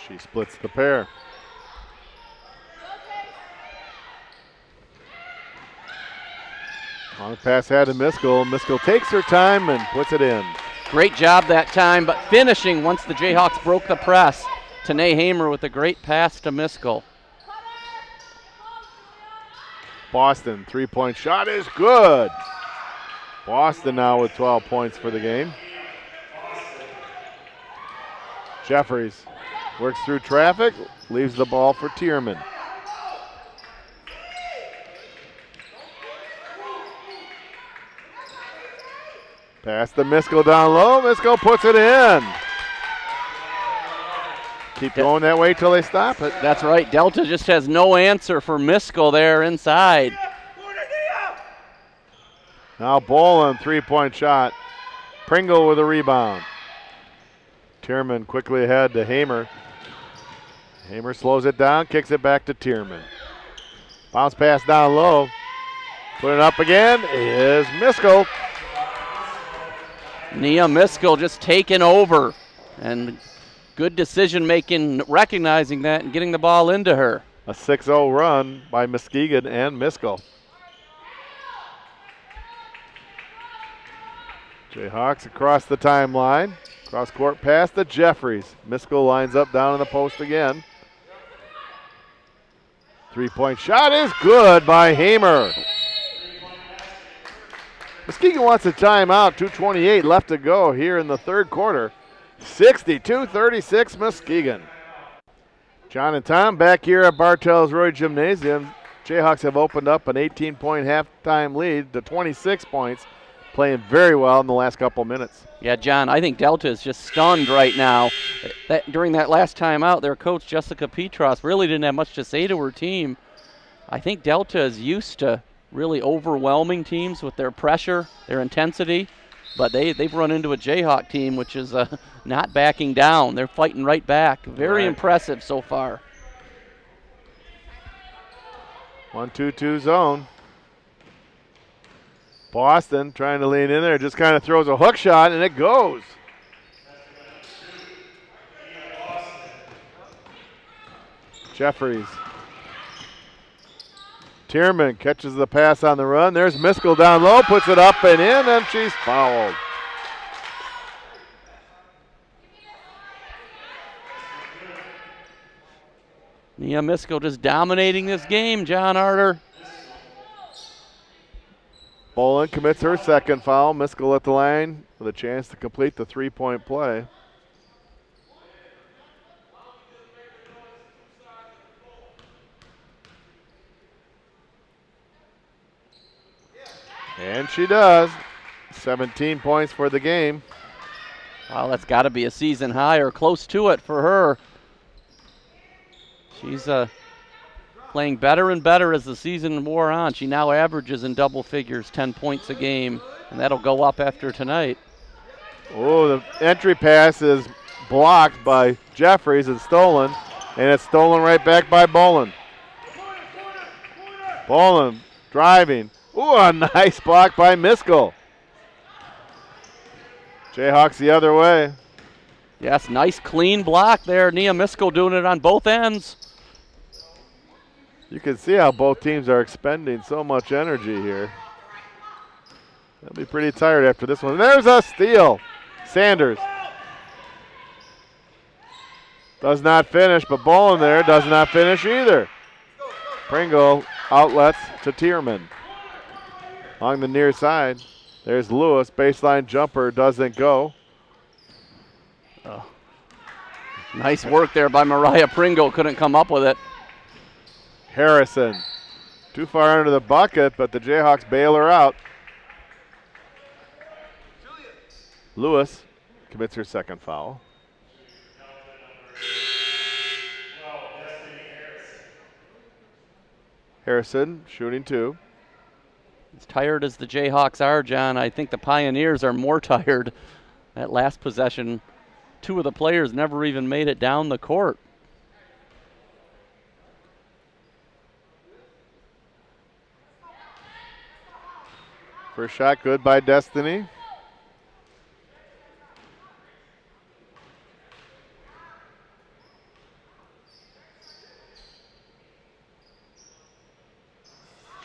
She splits the pair. Long pass had to Miskell. Miskell takes her time and puts it in. Great job that time, but finishing once the Jayhawks broke the press. Tanae Hamer with a great pass to Miskell. Boston, three-point shot is good. Boston now with 12 points for the game. Jeffries works through traffic, leaves the ball for Tierman. Pass to Miskell down low. Miskell puts it in. Keep going that way till they stop it. That's right. Delta just has no answer for Miskell there inside. Now Bolin, three-point shot. Pringle with a rebound. Tierman quickly ahead to Hamer. Hamer slows it down, kicks it back to Tierman. Bounce pass down low. Put it up again is Miskell. Nia Miskell just taking over, and good decision making, recognizing that and getting the ball into her. A 6-0 run by Muskegon and Miskell. Jayhawks across the timeline. Cross court pass to Jeffries. Miskell lines up down in the post again. Three-point shot is good by Hamer. Muskegon wants a timeout. 2:28 left to go here in the third quarter. 62-36 Muskegon. John and Tom back here at Bartels Roy Gymnasium. Jayhawks have opened up an 18-point halftime lead to 26 points, playing very well in the last couple minutes. Yeah, John, I think Delta is just stunned right now. During that last timeout, their coach, Jessica Petros, really didn't have much to say to her team. I think Delta is used to really overwhelming teams with their pressure, their intensity, but they've run into a Jayhawk team which is not backing down. They're fighting right back. Very impressive so far. 1-2-2 zone. Boston trying to lean in there, just kind of throws a hook shot and it goes. Jeffries. Tierman catches the pass on the run. There's Miskell down low, puts it up and in, and she's fouled. Nia Miskell just dominating this game, John Arter. Bolin commits her second foul. Miskell at the line with a chance to complete the three-point play. And she does. 17 points for the game. Well, that's got to be a season high or close to it for her. She's playing better and better as the season wore on. She now averages in double figures, 10 points a game, and that'll go up after tonight. Oh, the entry pass is blocked by Jeffries and stolen, and it's stolen right back by Bolin. Bolin driving. Ooh, a nice block by Miskell. Jayhawks the other way. Yes, nice clean block there. Nia Miskell doing it on both ends. You can see how both teams are expending so much energy here. They'll be pretty tired after this one. There's a steal. Sanders does not finish, but Bolin there does not finish either. Pringle outlets to Tierman. Along the near side, there's Lewis. Baseline jumper doesn't go. Oh. Nice work there by Mariah Pringle. Couldn't come up with it. Harrison, too far under the bucket, but the Jayhawks bail her out. Lewis commits her second foul. Harrison shooting two. As tired as the Jayhawks are, John, I think the Pioneers are more tired. That last possession, two of the players never even made it down the court. First shot good by Destiny.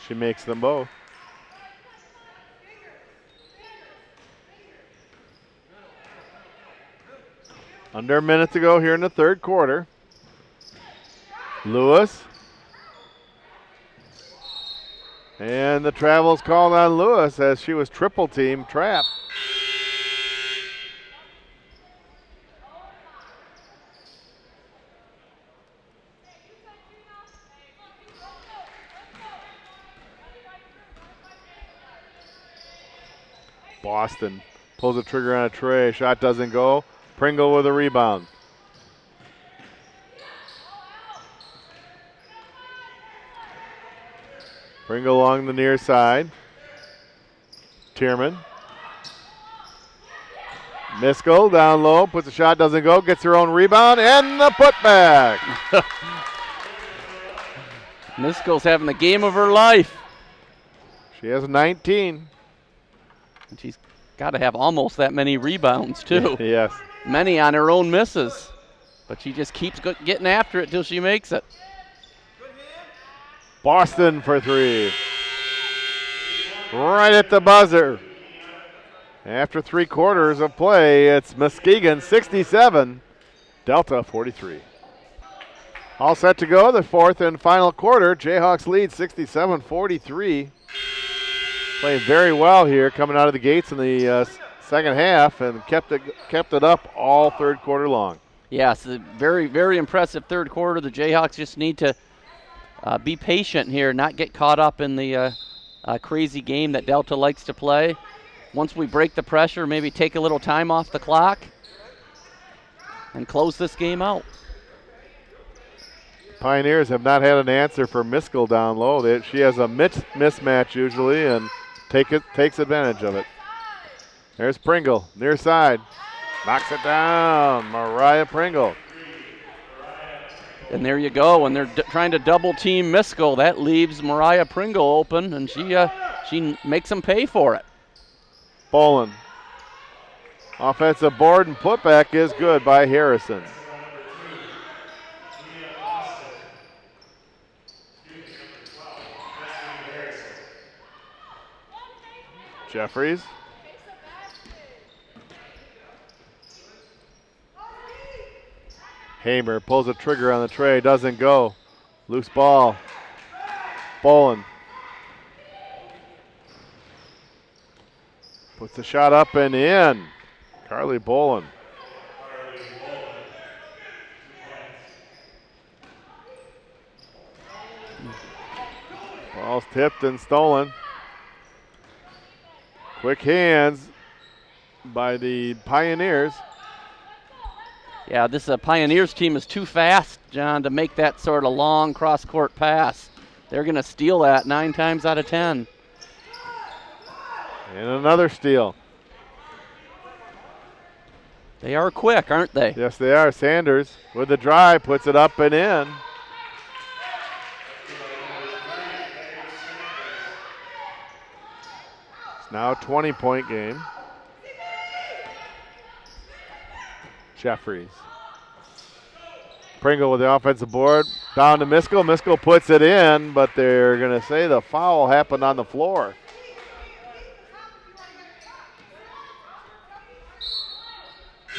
She makes them both. Under a minute to go here in the third quarter. Lewis. And the travel's called on Lewis as she was triple team trapped. Boston pulls the trigger on a tray. Shot doesn't go. Pringle with a rebound. Pringle along the near side. Tierman. Miskell down low, puts a shot, doesn't go, gets her own rebound, and the putback. Miskell's having the game of her life. She has 19. And she's got to have almost that many rebounds, too. Yes. Many on her own misses. But she just keeps getting after it till she makes it. Boston for three. Right at the buzzer. After 3 quarters of play, it's Muskegon 67, Delta 43. All set to go, the fourth and final quarter. Jayhawks lead 67-43. Playing very well here, coming out of the gates in the second half, and kept it up all third quarter long. Yes, a very, very impressive third quarter. The Jayhawks just need to be patient here, not get caught up in the crazy game that Delta likes to play. Once we break the pressure, maybe take a little time off the clock and close this game out. Pioneers have not had an answer for Miskell down low. She has a mismatch usually and takes advantage of it. There's Pringle, near side. Knocks it down, Mariah Pringle. And there you go, and they're trying to double team Miskell. That leaves Mariah Pringle open, and she makes them pay for it. Bolin. Offensive board and putback is good by Harrison. Jeffries. Hamer pulls a trigger on the tray, doesn't go. Loose ball. Bolin. Puts the shot up and in. Carly Bolin. Ball's tipped and stolen. Quick hands by the Pioneers. Yeah, this Pioneers team is too fast, John, to make that sort of long cross-court pass. They're going to steal that 9 times out of 10. And another steal. They are quick, aren't they? Yes, they are. Sanders with the drive, puts it up and in. It's now a 20-point game. Jeffries. Pringle with the offensive board. Down to Miskell. Miskell puts it in, but they're going to say the foul happened on the floor.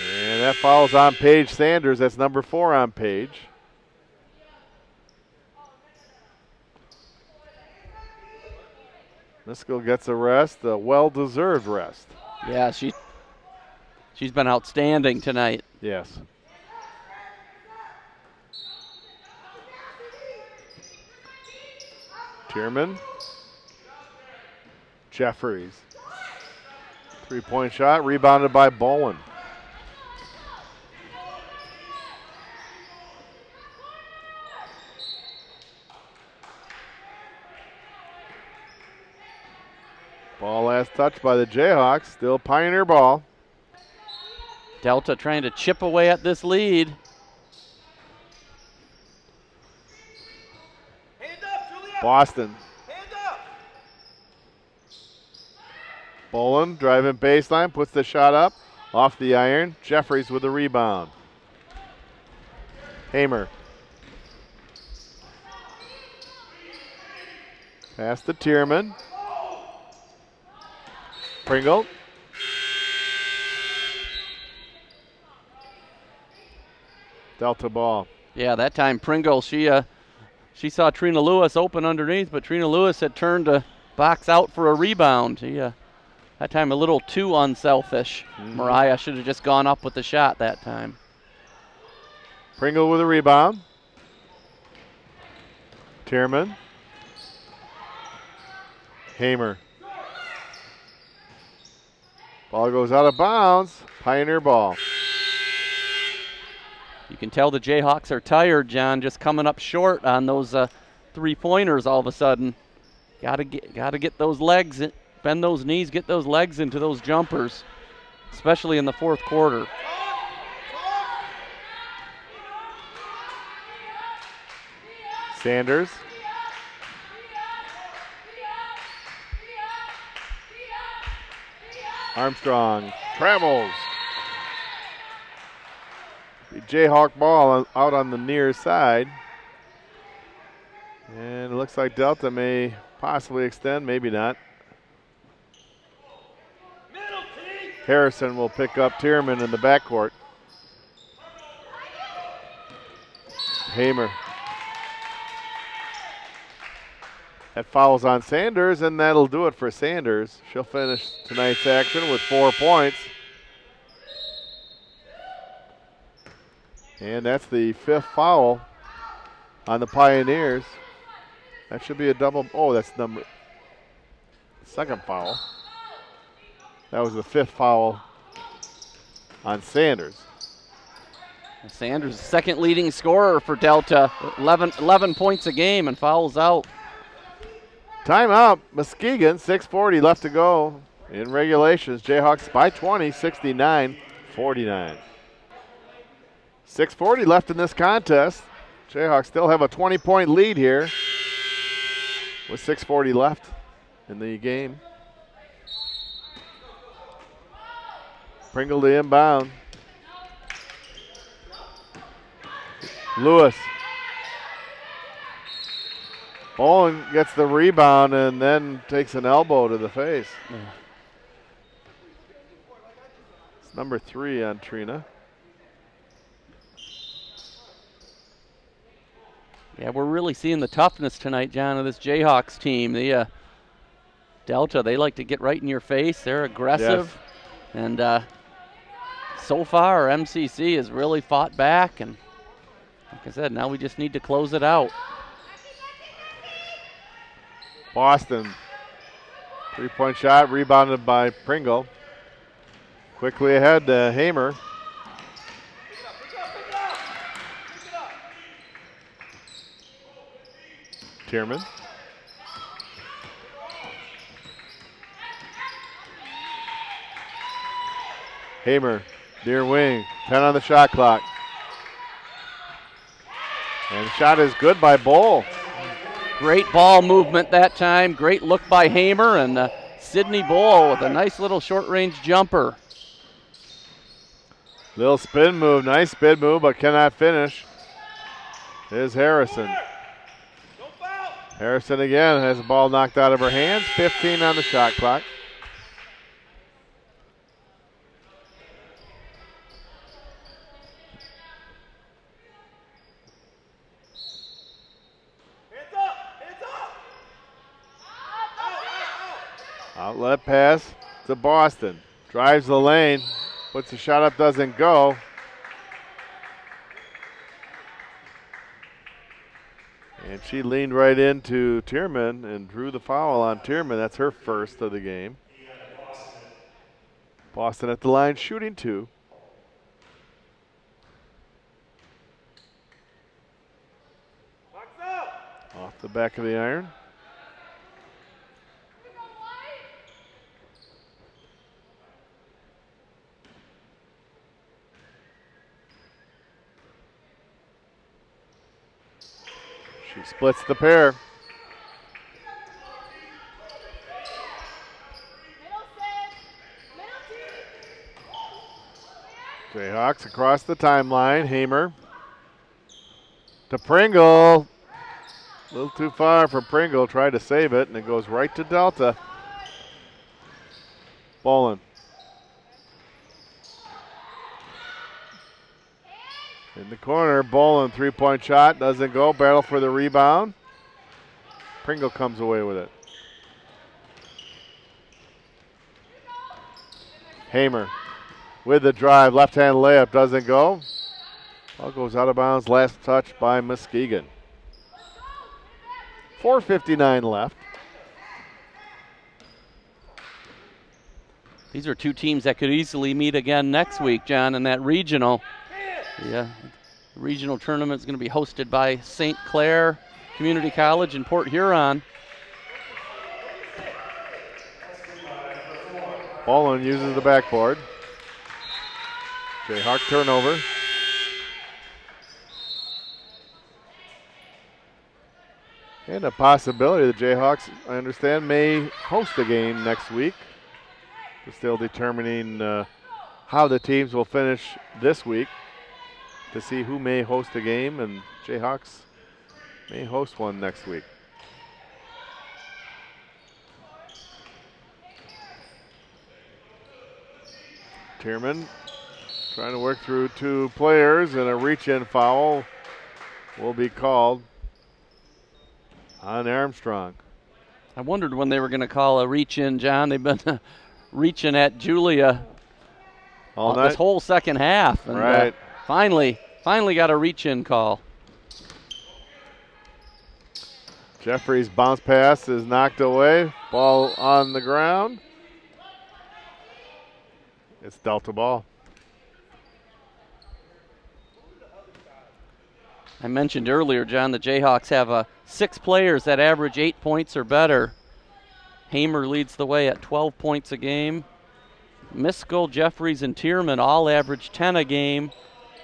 And that foul's on Paige Sanders. That's number 4 on Paige. Miskell gets a rest, a well-deserved rest. Yeah, she's been outstanding tonight. Yes. Tierman. Jeffries. 3-point shot, rebounded by Bowen. Ball last touched by the Jayhawks. Still Pioneer ball. Delta trying to chip away at this lead. Hand up, Julia. Boston. Hand up. Bolin driving baseline, puts the shot up. Off the iron. Jeffries with the rebound. Hamer. Pass to Tierman. Pringle. Delta ball. Yeah, that time Pringle, she saw Trina Lewis open underneath, but Trina Lewis had turned to box out for a rebound. That time a little too unselfish. Mariah should have just gone up with the shot that time. Pringle with a rebound. Tierman. Hamer. Ball goes out of bounds. Pioneer ball. You can tell the Jayhawks are tired, John, just coming up short on those 3-pointers all of a sudden. Gotta get those legs, bend those knees, get those legs into those jumpers, especially in the fourth quarter. Sanders. Armstrong travels. The Jayhawk ball out on the near side. And it looks like Delta may possibly extend, maybe not. Harrison will pick up Tierman in the backcourt. Hamer. That fouls on Sanders, and that'll do it for Sanders. She'll finish tonight's action with 4 points. And that's the 5th foul on the Pioneers. That should be a double. Oh, that's second foul. That was the 5th foul on Sanders. Sanders, second leading scorer for Delta, 11 points a game and fouls out. Timeout, Muskegon, 6:40 left to go in regulations. Jayhawks by 20, 69-49. 6:40 left in this contest. Jayhawks still have a 20-point lead here with 6:40 left in the game. Pringle to inbound. Lewis. Bowen gets the rebound and then takes an elbow to the face. It's number 3 on Trina. Yeah, we're really seeing the toughness tonight, John, of this Jayhawks team. Delta, they like to get right in your face. They're aggressive. Yes. And so far, MCC has really fought back. And like I said, now we just need to close it out. Boston, 3-point shot, rebounded by Pringle. Quickly ahead to Hamer. Tierman. Hamer, near wing, 10 on the shot clock. And the shot is good by Bball. Great ball movement that time. Great look by Hamer, and Sydney Bball with a nice little short-range jumper. Little spin move, nice spin move, but cannot finish. Here's Harrison. Harrison again has the ball knocked out of her hands. 15 on the shot clock. Outlet pass to Boston. Drives the lane. Puts the shot up, doesn't go. And she leaned right into Tierman and drew the foul on Tierman. That's her first of the game. Boston at the line shooting 2. Off the back of the iron. She splits the pair. Jayhawks across the timeline. Hamer to Pringle. A little too far for Pringle. Tried to save it, and it goes right to Delta. Bolin. In the corner, Bolin, 3-point shot, doesn't go. Battle for the rebound. Pringle comes away with it. Hamer with the drive, left-hand layup, doesn't go. Ball goes out of bounds, last touch by Muskegon. 4:59 left. These are two teams that could easily meet again next week, John, in that regional. Yeah, the regional tournament is going to be hosted by St. Clair Community College in Port Huron. Bolin uses the backboard. Jayhawk turnover. And a possibility the Jayhawks, I understand, may host a game next week. We're still determining how the teams will finish this week to see who may host a game, and Jayhawks may host one next week. Tierman trying to work through 2 players, and a reach-in foul will be called on Armstrong. I wondered when they were going to call a reach-in, John. They've been reaching at Julia all night, this whole second half. And, right. Finally got a reach-in call. Jeffrey's bounce pass is knocked away. Ball on the ground. It's Delta ball. I mentioned earlier, John, the Jayhawks have 6 players that average 8 points or better. Hamer leads the way at 12 points a game. Miskell, Jeffries, and Tierman all average 10 a game.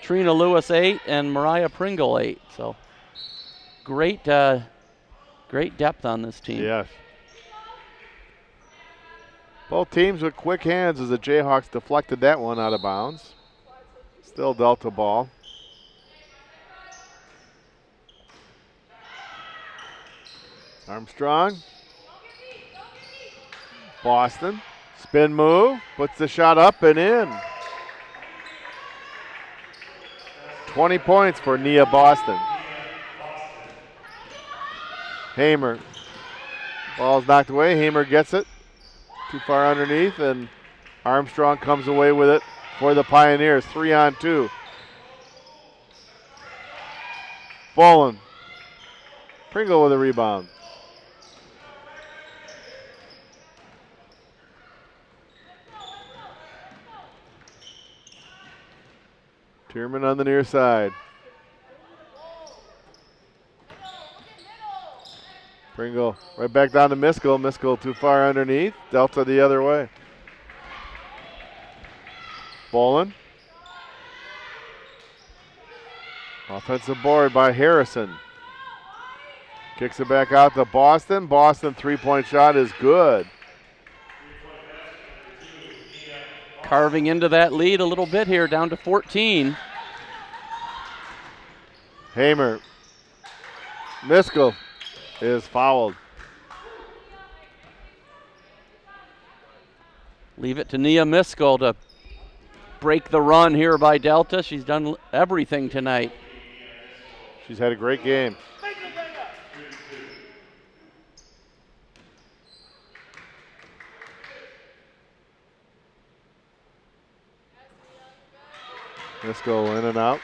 Trina Lewis 8 and Mariah Pringle 8. So great depth on this team. Yes. Both teams with quick hands as the Jayhawks deflected that one out of bounds. Still Delta ball. Armstrong. Boston. Spin move. Puts the shot up and in. 20 points for Nia Boston. Hamer Ball's knocked away. Hamer gets it. Too far underneath, and Armstrong comes away with it for the Pioneers. 3-on-2. Bolin. Pringle with a rebound. Tierman on the near side. Pringle right back down to Miskell. Miskell too far underneath. Delta the other way. Bolin. Offensive board by Harrison. Kicks it back out to Boston. Boston three-point shot is good. Carving into that lead a little bit here, down to 14. Hamer. Miskell is fouled. Leave it to Nia Miskell to break the run here by Delta. She's done everything tonight. She's had a great game. Miskell in and out.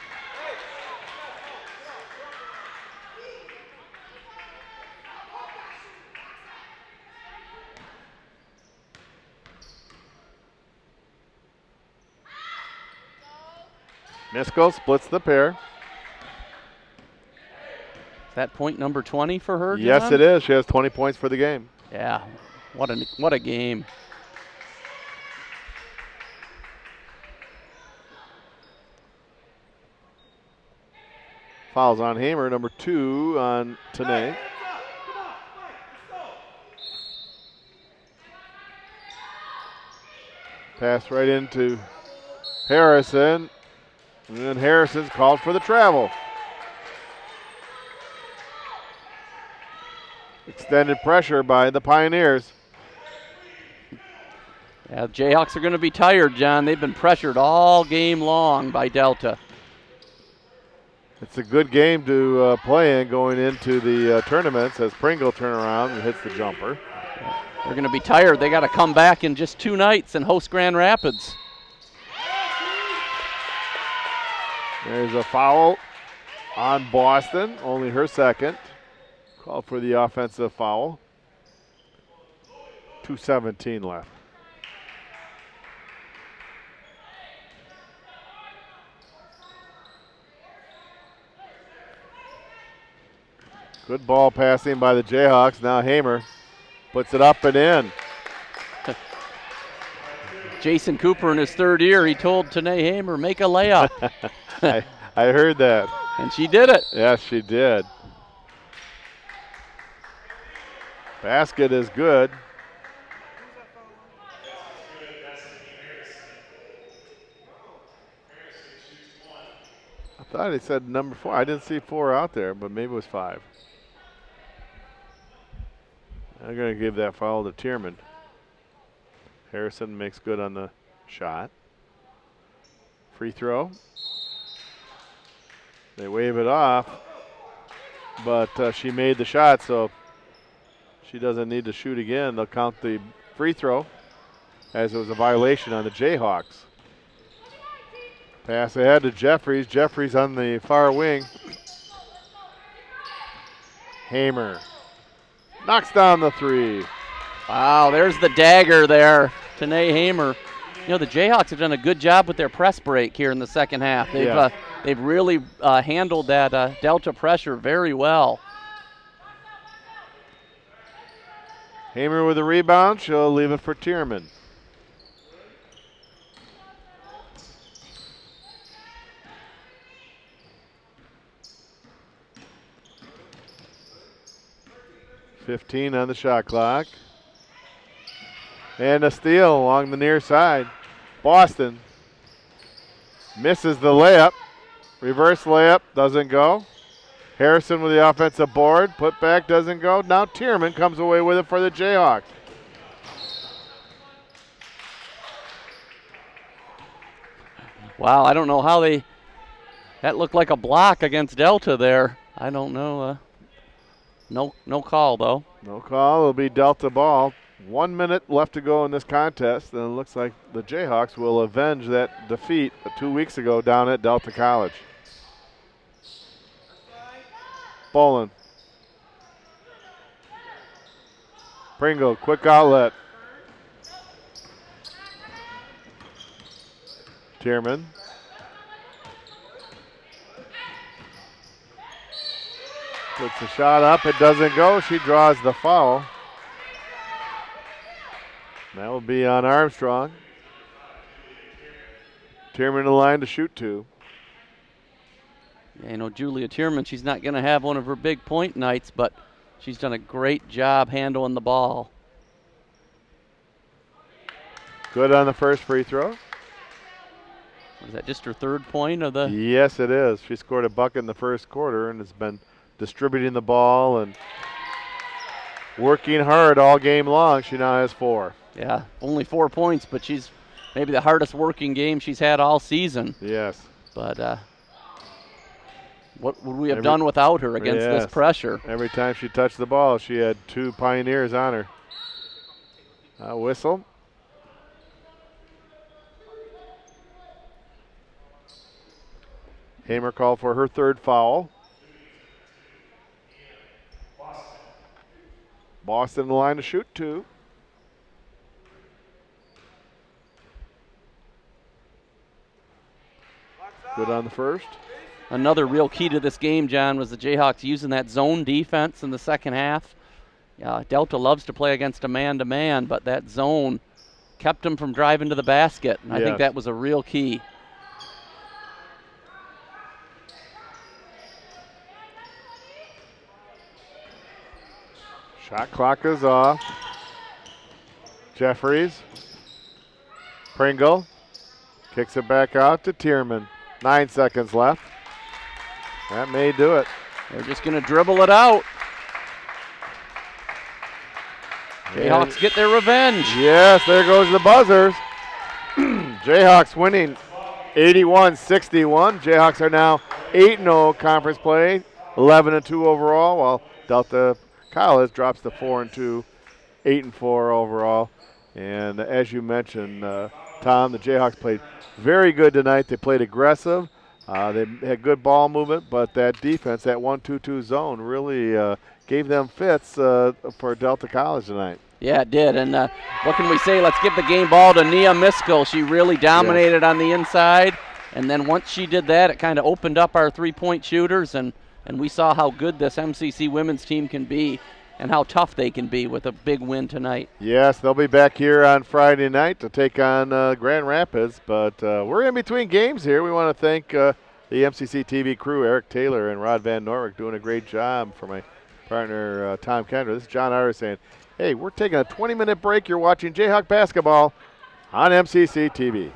Miskell splits the pair. Is that point number 20 for her, John? Yes, it is. She has 20 points for the game. Yeah, what a game. Fouls on Hamer, number 2 on Tanay. Pass right into Harrison. And then Harrison's called for the travel. Extended pressure by the Pioneers. Yeah, the Jayhawks are going to be tired, John. They've been pressured all game long by Delta. It's a good game to play in going into the tournaments as Pringle turns around and hits the jumper. They're going to be tired. They got to come back in just 2 nights and host Grand Rapids. There's a foul on Boston, only her second. Called for the offensive foul. 2:17 left. Good ball passing by the Jayhawks. Now Hamer puts it up and in. Jason Cooper in his 3rd year, he told Tanay Hamer, make a layup. I heard that. And she did it. Yes, she did. Basket is good. I thought he said number 4. I didn't see 4 out there, but maybe it was 5. I'm going to give that foul to Tierman. Harrison makes good on the shot. Free throw. They wave it off, but she made the shot, so she doesn't need to shoot again. They'll count the free throw as it was a violation on the Jayhawks. Pass ahead to Jeffries. Jeffries on the far wing. Hamer knocks down the 3. Wow, there's the dagger there, Tanay Hamer. You know, the Jayhawks have done a good job with their press break here in the second half. They've really handled that Delta pressure very well. Hamer with a rebound. She'll leave it for Tierman. .15 on the shot clock. And a steal along the near side. Boston misses the layup. Reverse layup doesn't go. Harrison with the offensive board. Put back doesn't go. Now Tierman comes away with it for the Jayhawks. Wow, I don't know how that looked like a block against Delta there. I don't know. No call, though. No call. It'll be Delta ball. 1 minute left to go in this contest, and it looks like the Jayhawks will avenge that defeat 2 weeks ago down at Delta College. Bolin. Pringle, quick outlet. Tierman. Puts the shot up. It doesn't go. She draws the foul. That will be on Armstrong. Tierman in the line to shoot 2. Yeah, you know, Julia Tierman, she's not going to have one of her big point nights, but she's done a great job handling the ball. Good on the first free throw. Is that just her 3rd point of the? Yes, it is. She scored a bucket in the first quarter and has been distributing the ball and working hard all game long. She now has 4. Yeah, only 4 points, but she's maybe the hardest working game she's had all season. Yes. But what would we have done without her against this pressure? Every time she touched the ball, she had 2 Pioneers on her. Whistle. Hamer called for her 3rd foul. Boston in the line to shoot 2. Good on the first. Another real key to this game, John, was the Jayhawks using that zone defense in the second half. Delta loves to play against a man-to-man, but that zone kept them from driving to the basket, and I think that was a real key. Shot clock is off. Jeffries. Pringle kicks it back out to Tierman. 9 seconds left. That may do it. They're just going to dribble it out. Jayhawks get their revenge. Yes, there goes the buzzers. Jayhawks winning 81-61. Jayhawks are now 8-0 conference play, 11-2 overall, while Delta College drops to 4-2, 8-4 overall. And as you mentioned, Tom, the Jayhawks played very good tonight. They played aggressive. They had good ball movement, but that defense, that 1-2-2 zone, really gave them fits for Delta College tonight. Yeah, it did. And what can we say? Let's give the game ball to Nia Miskell. She really dominated on the inside. And then once she did that, it kind of opened up our three-point shooters, and we saw how good this MCC women's team can be and how tough they can be with a big win tonight. Yes, they'll be back here on Friday night to take on Grand Rapids, but we're in between games here. We want to thank the MCC TV crew, Eric Taylor and Rod Van Norwick, doing a great job for my partner, Tom Kendra. This is John Ira saying, hey, we're taking a 20-minute break. You're watching Jayhawk basketball on MCC TV.